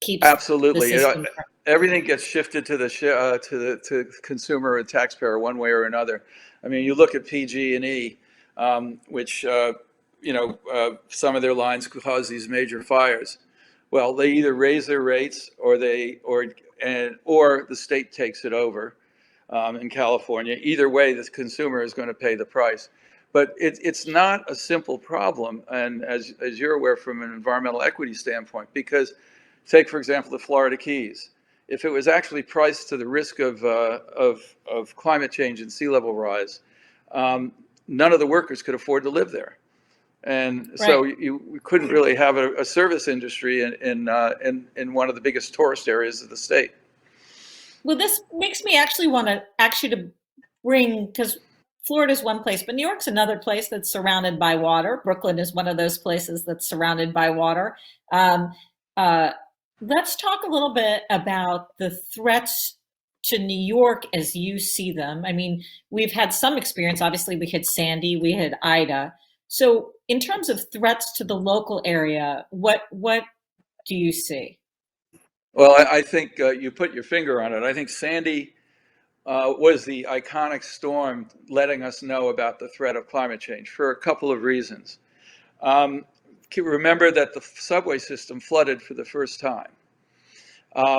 keeps Absolutely. the system. Everything gets shifted to the consumer or taxpayer one way or another. I mean, you look at PG&E, which some of their lines cause these major fires. Well, they either raise their rates or the state takes it over in California. Either way, the consumer is going to pay the price. But it's not a simple problem, and as you're aware from an environmental equity standpoint, because take, for example, the Florida Keys. If it was actually priced to the risk of climate change and sea level rise, none of the workers could afford to live there. And so we couldn't really have a service industry in one of the biggest tourist areas of the state. Well, this makes me actually want to bring, because Florida is one place, but New York's another place that's surrounded by water. Brooklyn is one of those places that's surrounded by water. Let's talk a little bit about the threats to New York as you see them. I mean, we've had some experience. Obviously, we had Sandy, we had Ida. So in terms of threats to the local area, what do you see? Well, I think you put your finger on it. I think Sandy was the iconic storm letting us know about the threat of climate change for a couple of reasons. Remember that the subway system flooded for the first time.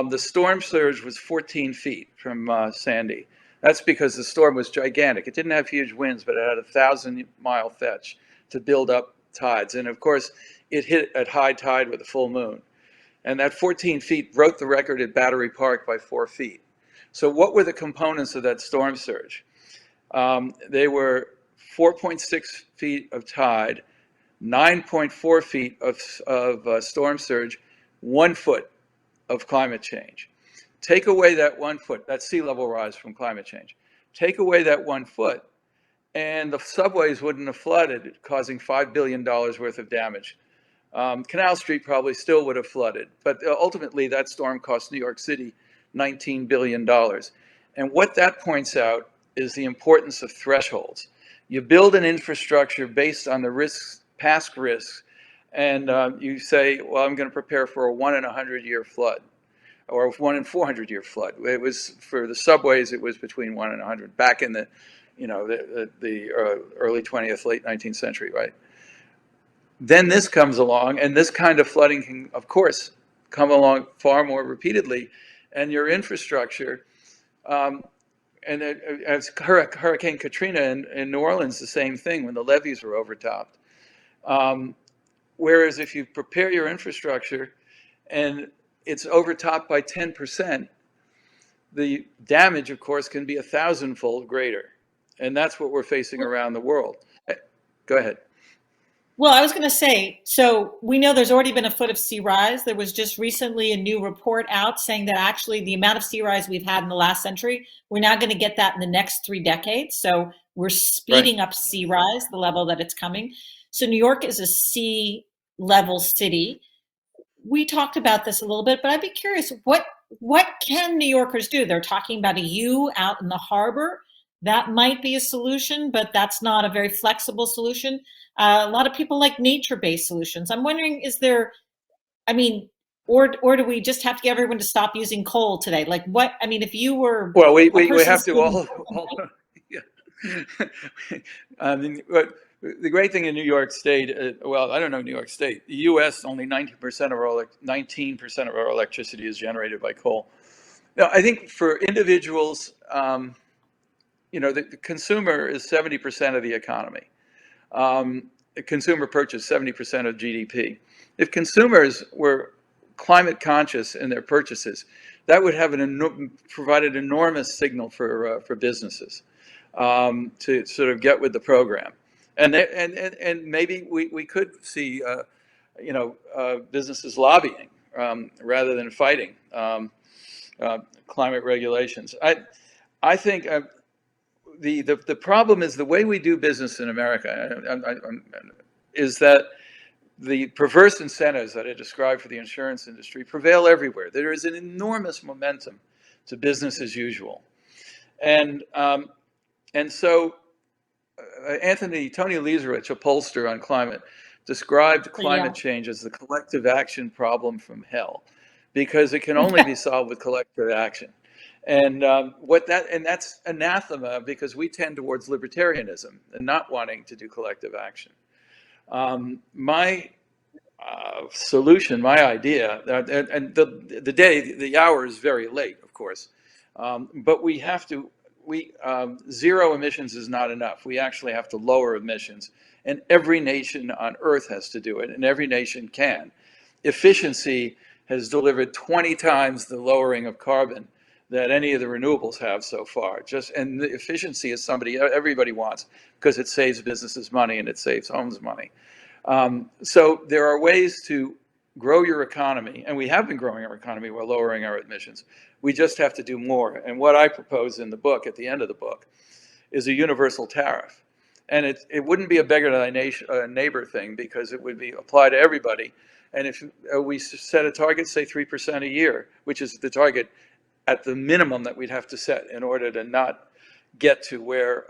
The storm surge was 14 feet from Sandy. That's because the storm was gigantic. It didn't have huge winds, but it had a 1,000-mile fetch to build up tides. And of course, it hit at high tide with a full moon. And that 14 feet broke the record at Battery Park by 4 feet. So what were the components of that storm surge? They were 4.6 feet of tide, 9.4 feet of storm surge, 1 foot of climate change. Take away that 1 foot, that's sea level rise from climate change. Take away that 1 foot, and the subways wouldn't have flooded, causing $5 billion worth of damage. Canal Street probably still would have flooded, but ultimately that storm cost New York City $19 billion. And what that points out is the importance of thresholds. You build an infrastructure based on the risks, past risks, and you say, well, I'm going to prepare for a 1 in 100-year flood, or a 1 in 400-year flood. It was, for the subways, it was between 1 in 100 back in the early 20th, late 19th century, right? Then this comes along, and this kind of flooding can, of course, come along far more repeatedly, and your infrastructure, and as Hurricane Katrina in New Orleans, the same thing when the levees were overtopped. whereas if you prepare your infrastructure and it's overtopped by 10%, the damage, of course, can be 1,000-fold greater. And that's what we're facing around the world. Go ahead. Well, I was going to say, so we know there's already been a foot of sea rise. There was just recently a new report out saying that actually the amount of sea rise we've had in the last century, we're now going to get that in the next 3 decades. So we're speeding up sea rise, the level that it's coming. So New York is a sea level city. We talked about this a little bit, but I'd be curious, what can New Yorkers do? They're talking about a U out in the harbor. That might be a solution, but that's not a very flexible solution. A lot of people like nature-based solutions. I'm wondering, is there, I mean, or do we just have to get everyone to stop using coal today? Like what, I mean, if you were... Well, we have to all yeah. I mean, the great thing in New York State, well, I don't know New York State. The U.S. only 19% of our electricity is generated by coal. Now, I think for individuals, you know, the consumer is 70% of the economy. Consumer purchase 70% of GDP. If consumers were climate conscious in their purchases, that would have provide an enormous signal for businesses to sort of get with the program. And maybe we could see you know, businesses lobbying rather than fighting climate regulations. I think the problem is the way we do business in America is that the perverse incentives that I described for the insurance industry prevail everywhere. There is an enormous momentum to business as usual, and so Tony Leserich, a pollster on climate, described climate change as the collective action problem from hell, because it can only be solved with collective action. And that's anathema, because we tend towards libertarianism and not wanting to do collective action. My solution, my idea, and the hour is very late, of course, but we have to. Zero emissions is not enough. We actually have to lower emissions, and every nation on Earth has to do it, and every nation can. Efficiency has delivered 20 times the lowering of carbon that any of the renewables have so far. And the efficiency is everybody wants, because it saves businesses money and it saves homes money. So there are ways to grow your economy, and we have been growing our economy while lowering our emissions. We just have to do more. And what I propose in the book, at the end of the book, is a universal tariff. And it wouldn't be a beggar thy neighbor thing, because it would be applied to everybody. And if we set a target, say 3% a year, which is the target at the minimum that we'd have to set in order to not get to where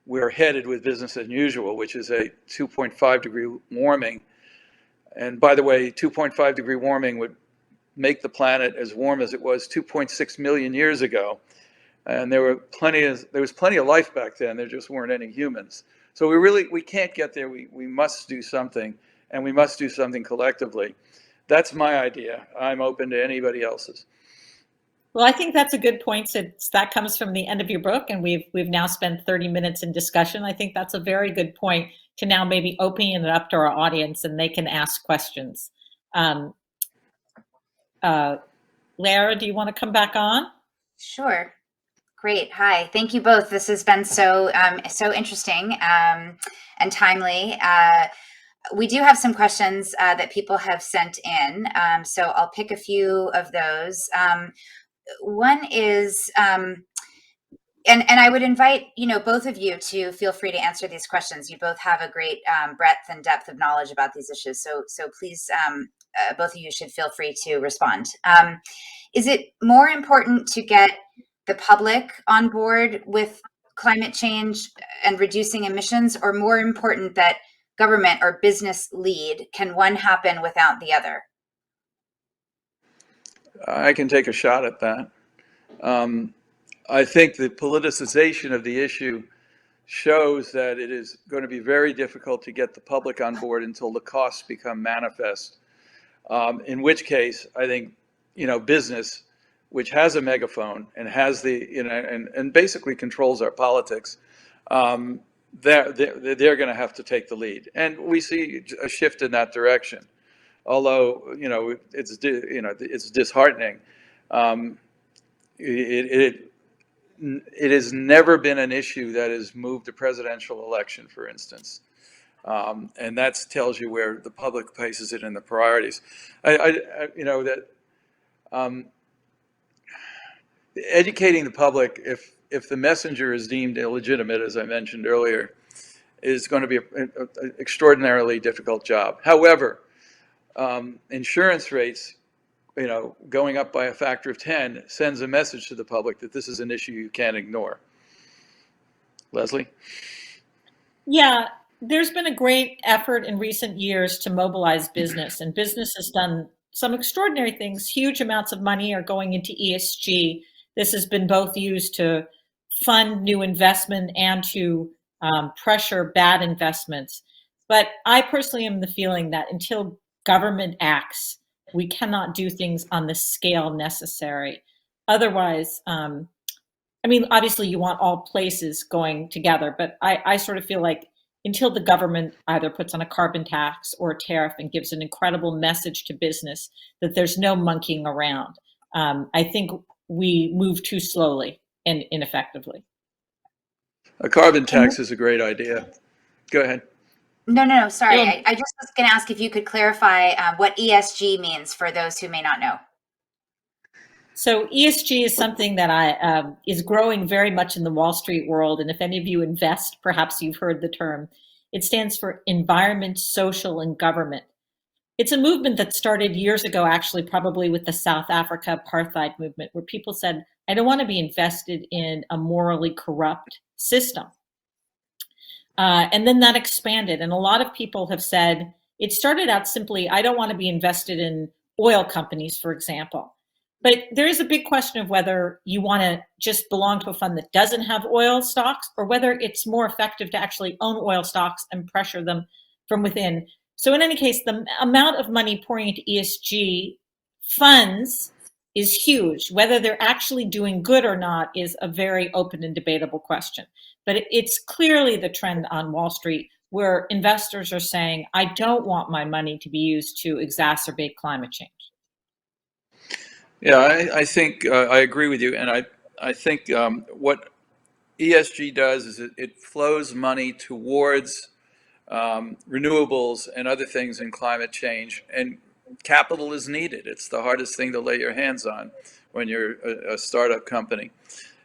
we're headed with business as usual, which is a 2.5 degree warming. And by the way, 2.5 degree warming would make the planet as warm as it was 2.6 million years ago. And there was plenty of life back then. There just weren't any humans. So we can't get there. We must do something, and we must do something collectively. That's my idea. I'm open to anybody else's. Well, I think that's a good point. Since that comes from the end of your book, and we've now spent 30 minutes in discussion. I think that's a very good point to now maybe opening it up to our audience, and they can ask questions. Lara, do you want to come back on? Sure. Great. Hi. Thank you both. This has been so interesting and timely. We do have some questions that people have sent in, so I'll pick a few of those. One is, and I would invite both of you to feel free to answer these questions. You both have a great breadth and depth of knowledge about these issues, so please, both of you should feel free to respond. Is it more important to get the public on board with climate change and reducing emissions, or more important that government or business lead? Can one happen without the other? I can take a shot at that. I think the politicization of the issue shows that it is going to be very difficult to get the public on board until the costs become manifest. In which case, I think, business, which has a megaphone and has and basically controls our politics, they're going to have to take the lead, and we see a shift in that direction. Although it's disheartening. It has never been an issue that has moved a presidential election, for instance. And that tells you where the public places it in the priorities. Educating the public, if the messenger is deemed illegitimate, as I mentioned earlier, is going to be an extraordinarily difficult job. However, insurance rates, going up by a factor of 10 sends a message to the public that this is an issue you can't ignore. Leslie? Yeah, there's been a great effort in recent years to mobilize business, and business has done some extraordinary things. Huge amounts of money are going into ESG. This has been both used to fund new investment and to pressure bad investments. But I personally am the feeling that until government acts, we cannot do things on the scale necessary. Otherwise, obviously you want all places going together, but I sort of feel like until the government either puts on a carbon tax or a tariff and gives an incredible message to business that there's no monkeying around, I think we move too slowly and ineffectively. A carbon tax is a great idea. Go ahead. No, sorry. I just was going to ask if you could clarify what ESG means for those who may not know. So ESG is something that is growing very much in the Wall Street world. And if any of you invest, perhaps you've heard the term. It stands for environment, social, and government. It's a movement that started years ago, actually, probably with the South Africa apartheid movement, where people said, I don't want to be invested in a morally corrupt system. And then that expanded. And a lot of people have said, it started out simply, I don't want to be invested in oil companies, for example. But there is a big question of whether you want to just belong to a fund that doesn't have oil stocks, or whether it's more effective to actually own oil stocks and pressure them from within. So in any case, the amount of money pouring into ESG funds is huge. Whether they're actually doing good or not is a very open and debatable question. But it's clearly the trend on Wall Street, where investors are saying, I don't want my money to be used to exacerbate climate change. Yeah, I think I agree with you, and I think what ESG does is it flows money towards renewables and other things in climate change, and capital is needed. It's the hardest thing to lay your hands on when you're a startup company,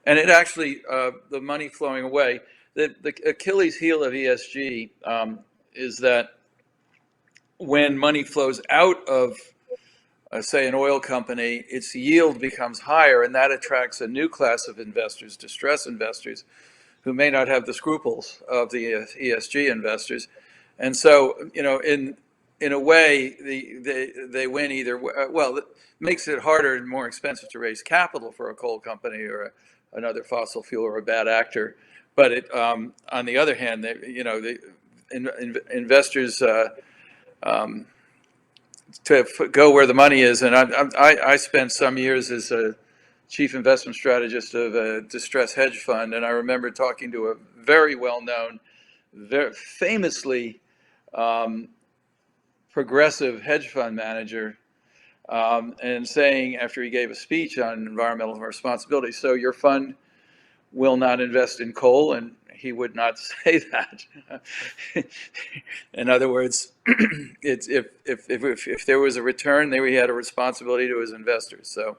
and it actually the money flowing away. The Achilles heel of ESG is that when money flows out of say an oil company, its yield becomes higher, and that attracts a new class of investors, distress investors, who may not have the scruples of the ESG investors. And so, in a way, they win either way. Well, it makes it harder and more expensive to raise capital for a coal company or another fossil fuel or a bad actor. But it, on the other hand, investors to go where the money is. And I spent some years as a chief investment strategist of a distressed hedge fund, and I remember talking to a very well-known, very famously progressive hedge fund manager, and saying, after he gave a speech on environmental responsibility, so your fund will not invest in coal, and he would not say that. In other words, it's if there was a return, there he had a responsibility to his investors. So,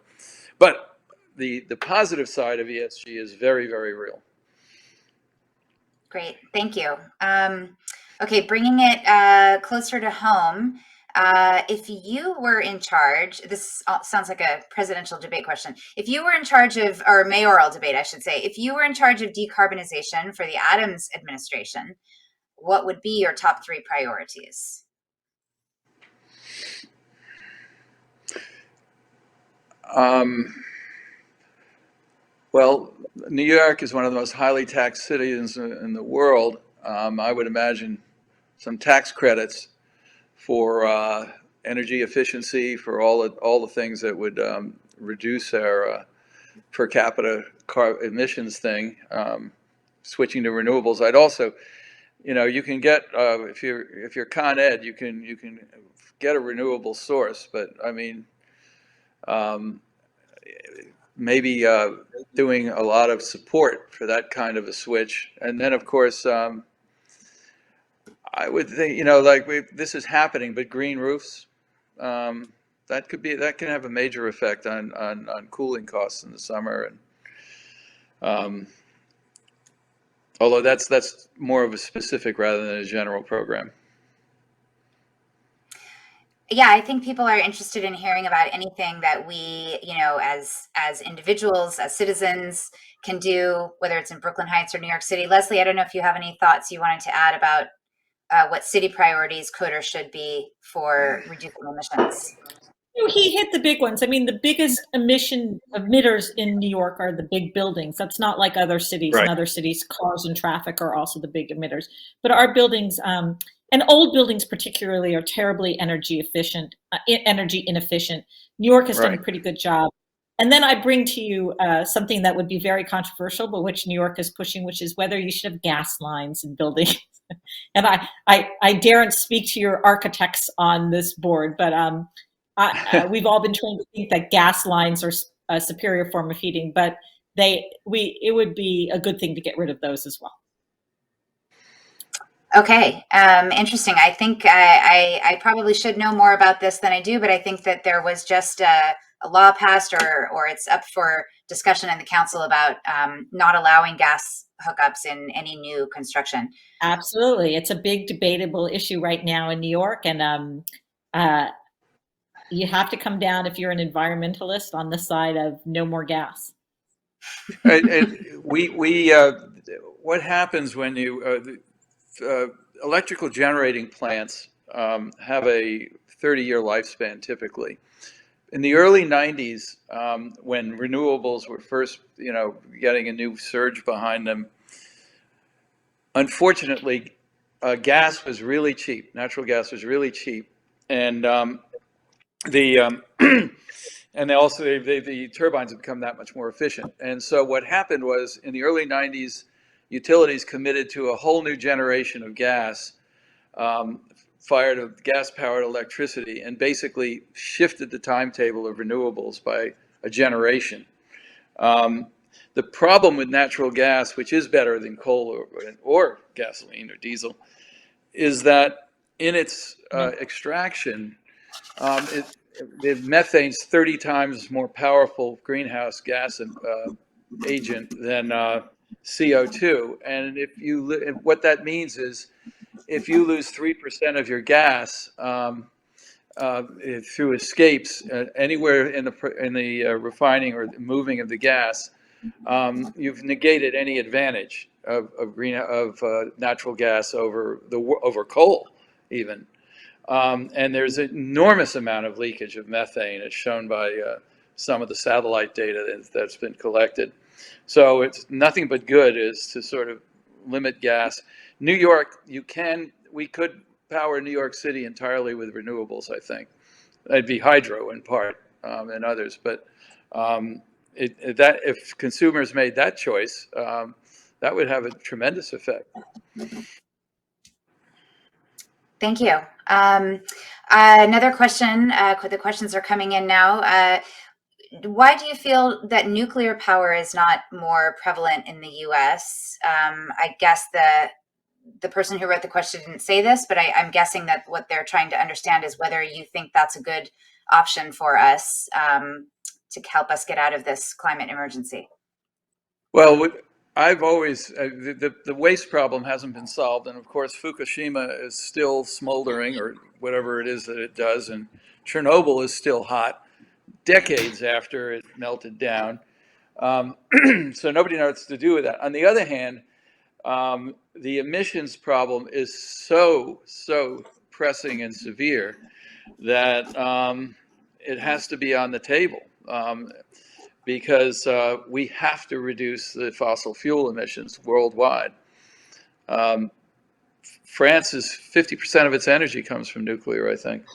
but the positive side of ESG is very, very real. Great, thank you. Okay, bringing it closer to home. If you were in charge, this sounds like a presidential debate question. If you were in charge of, or mayoral debate, I should say, if you were in charge of decarbonization for the Adams administration, what would be your top 3 priorities? Well, New York is one of the most highly taxed cities in the world. I would imagine some tax credits for energy efficiency, for all the things that would reduce our per capita emissions thing. switching to renewables. I'd also, you can get if you're Con Ed, you can get a renewable source, but I mean, maybe doing a lot of support for that kind of a switch, and then of course. I would think, this is happening, but green roofs, that can have a major effect on cooling costs in the summer. And although that's more of a specific rather than a general program. Yeah, I think people are interested in hearing about anything that we, as individuals, as citizens, can do, whether it's in Brooklyn Heights or New York City. Leslie, I don't know if you have any thoughts you wanted to add about what city priorities could or should be for reducing emissions. He hit the big ones. I mean, the biggest emission emitters in New York are the big buildings. That's not like other cities. Right. In other cities, cars and traffic are also the big emitters. But our buildings, and old buildings particularly, are terribly energy inefficient. New York has done a pretty good job. And then I bring to you something that would be very controversial, but which New York is pushing, which is whether you should have gas lines in buildings. And I daren't speak to your architects on this board, but we've all been trained to think that gas lines are a superior form of heating, but it would be a good thing to get rid of those as well. Okay, interesting. I think I probably should know more about this than I do, but I think that there was just a law passed or it's up for discussion in the council about not allowing gas hookups in any new construction. Absolutely. It's a big debatable issue right now in New York. And you have to come down, if you're an environmentalist, on the side of no more gas. What happens when you electrical generating plants have a 30-year lifespan typically. In the early 90s, when renewables were first, getting a new surge behind them, unfortunately, gas was really cheap. Natural gas was really cheap, and the turbines have become that much more efficient. And so what happened was, in the early 90s, utilities committed to a whole new generation of gas, fired of gas-powered electricity, and basically shifted the timetable of renewables by a generation. The problem with natural gas, which is better than coal or gasoline or diesel, is that in its extraction, the methane's 30 times more powerful greenhouse gas agent than CO2. And what that means is, if you lose 3% of your gas through escapes anywhere in the refining or moving of the gas, you've negated any advantage of natural gas over coal even. And there's an enormous amount of leakage of methane, as shown by some of the satellite data that's been collected. So it's nothing but good is to sort of limit gas. New York, we could power New York City entirely with renewables, I think. That'd be hydro in part, and others. But if consumers made that choice, that would have a tremendous effect. Thank you. Another question, the questions are coming in now. Why do you feel that nuclear power is not more prevalent in the U.S.? I guess the person who wrote the question didn't say this, but I'm guessing that what they're trying to understand is whether you think that's a good option for us to help us get out of this climate emergency. Well, I've always, the waste problem hasn't been solved. And of course, Fukushima is still smoldering, or whatever it is that it does. And Chernobyl is still hot decades after it melted down. So nobody knows what to do with that. On the other hand, the emissions problem is so pressing and severe that it has to be on the table, because we have to reduce the fossil fuel emissions worldwide. France is 50% of its energy comes from nuclear, I think.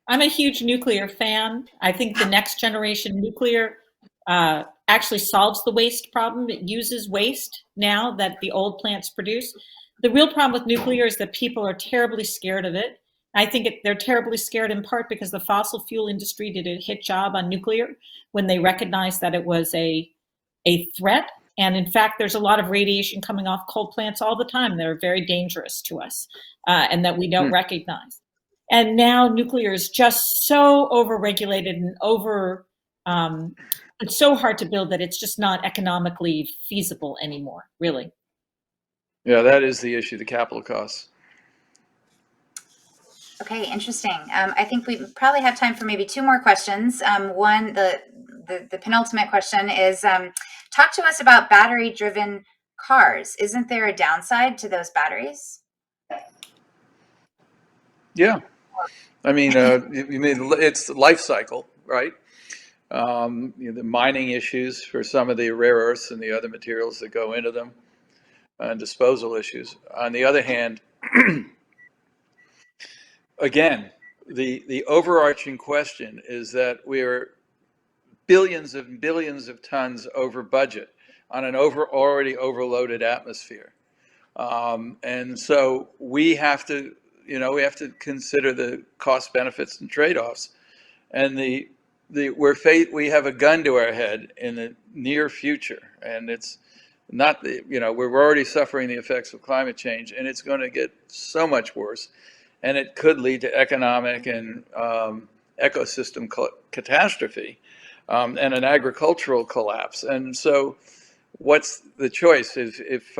I'm a huge nuclear fan. I think the next generation nuclear actually solves the waste problem. It uses waste now that the old plants produce. The real problem with nuclear is that people are terribly scared of it. I think they're terribly scared in part because the fossil fuel industry did a hit job on nuclear when they recognized that it was a threat. And in fact, there's a lot of radiation coming off coal plants all the time that are very dangerous to us and that we don't recognize. And now nuclear is just so overregulated and it's so hard to build that it's just not economically feasible anymore, really. Yeah, that is the issue, the capital costs. Okay, interesting. I think we probably have time for maybe two more questions. One, the penultimate question is, talk to us about battery-driven cars. Isn't there a downside to those batteries? Yeah. I mean, you mean it's life cycle, right? The mining issues for some of the rare earths and the other materials that go into them, and disposal issues. On the other hand, again, the overarching question is that we're billions and billions of tons over budget on an already overloaded atmosphere. And so we have to, consider the cost benefits and trade-offs. And we have a gun to our head in the near future, and it's not we're already suffering the effects of climate change, and it's going to get so much worse, and it could lead to economic and ecosystem catastrophe and an agricultural collapse. And so what's the choice? If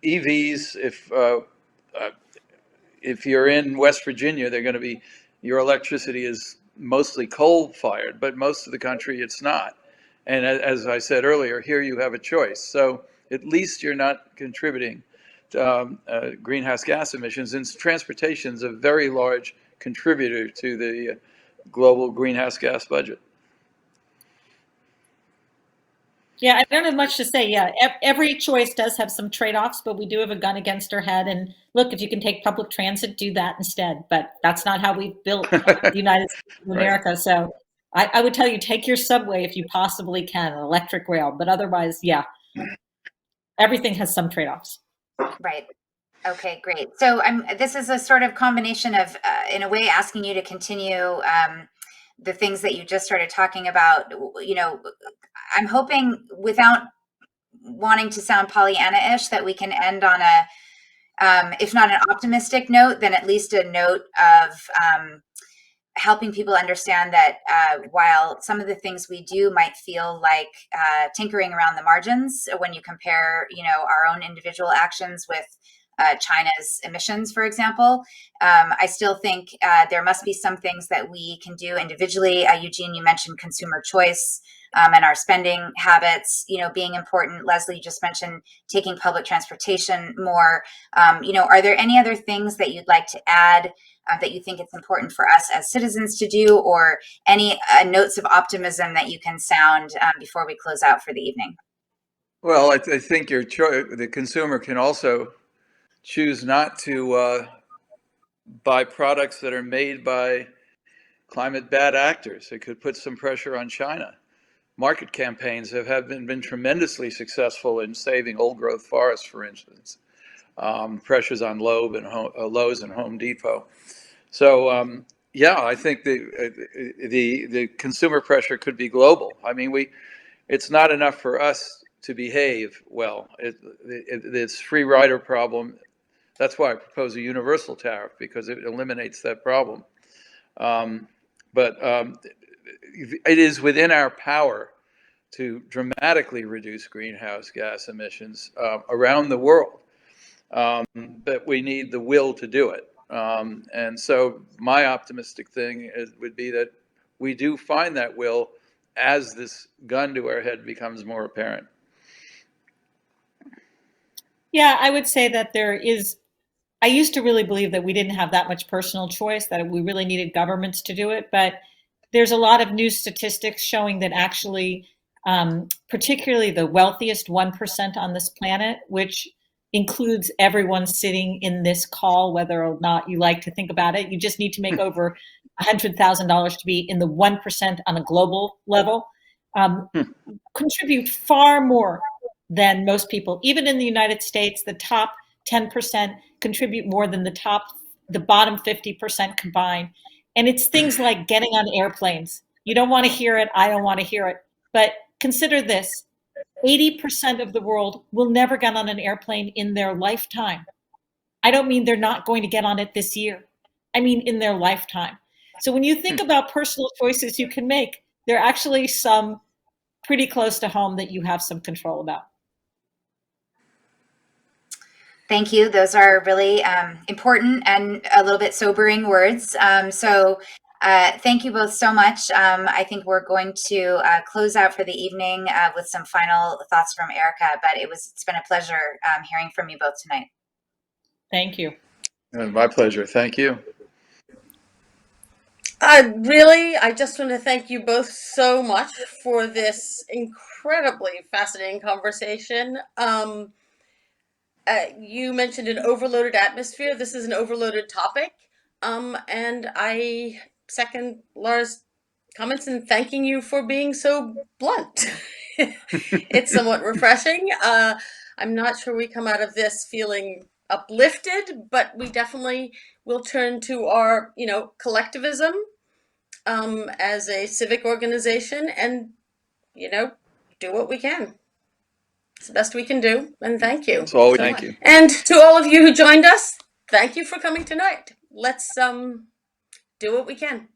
EVs, if you're in West Virginia, they're going to be, your electricity is mostly coal-fired, but most of the country it's not. And as I said earlier, here you have a choice. So at least you're not contributing to greenhouse gas emissions, and transportation is a very large contributor to the global greenhouse gas budget. Yeah, I don't have much to say. Yeah, every choice does have some trade-offs, but we do have a gun against our head. And look, if you can take public transit, do that instead. But that's not how we've built the United States of America. Right. So I would tell you, take your subway if you possibly can, an electric rail. But otherwise, yeah, everything has some trade-offs. Right. Okay, great. So this is a sort of combination of, in a way, asking you to continue the things that you just started talking about. I'm hoping, without wanting to sound Pollyanna-ish, that we can end on a, if not an optimistic note, then at least a note of helping people understand that while some of the things we do might feel like tinkering around the margins, when you compare, our own individual actions with China's emissions, for example, I still think there must be some things that we can do individually. Eugene, you mentioned consumer choice and our spending habits, being important. Leslie just mentioned taking public transportation more. Are there any other things that you'd like to add that you think it's important for us as citizens to do, or any notes of optimism that you can sound before we close out for the evening? Well, I think the consumer can also choose not to buy products that are made by climate bad actors. It could put some pressure on China. Market campaigns have been tremendously successful in saving old growth forests, for instance. Pressures on Lowe's and Home Depot. So I think the consumer pressure could be global. I mean, it's not enough for us to behave well. This free rider problem. That's why I propose a universal tariff, because it eliminates that problem. But it is within our power to dramatically reduce greenhouse gas emissions around the world. But we need the will to do it. And so my optimistic thing would be that we do find that will as this gun to our head becomes more apparent. Yeah, I would say that I used to really believe that we didn't have that much personal choice, that we really needed governments to do it. But there's a lot of new statistics showing that actually, particularly the wealthiest 1% on this planet, which includes everyone sitting in this call, whether or not you like to think about it, you just need to make over $100,000 to be in the 1% on a global level. contribute far more than most people. Even in the United States, the top 10% contribute more than the bottom 50% combined. And it's things like getting on airplanes. You don't want to hear it. I don't want to hear it. But consider this. 80% of the world will never get on an airplane in their lifetime. I don't mean they're not going to get on it this year. I mean in their lifetime. So when you think about personal choices you can make, there are actually some pretty close to home that you have some control about. Thank you. Those are really important and a little bit sobering words. Thank you both so much. I think we're going to close out for the evening with some final thoughts from Erica, but it's been a pleasure hearing from you both tonight. Thank you. My pleasure. Thank you. I just want to thank you both so much for this incredibly fascinating conversation. You mentioned an overloaded atmosphere. This is an overloaded topic. And I second Laura's comments in thanking you for being so blunt. It's somewhat refreshing. I'm not sure we come out of this feeling uplifted, but we definitely will turn to our, collectivism as a civic organization and, do what we can. It's the best we can do, and thank you. Thank you. And to all of you who joined us, thank you for coming tonight. Let's do what we can.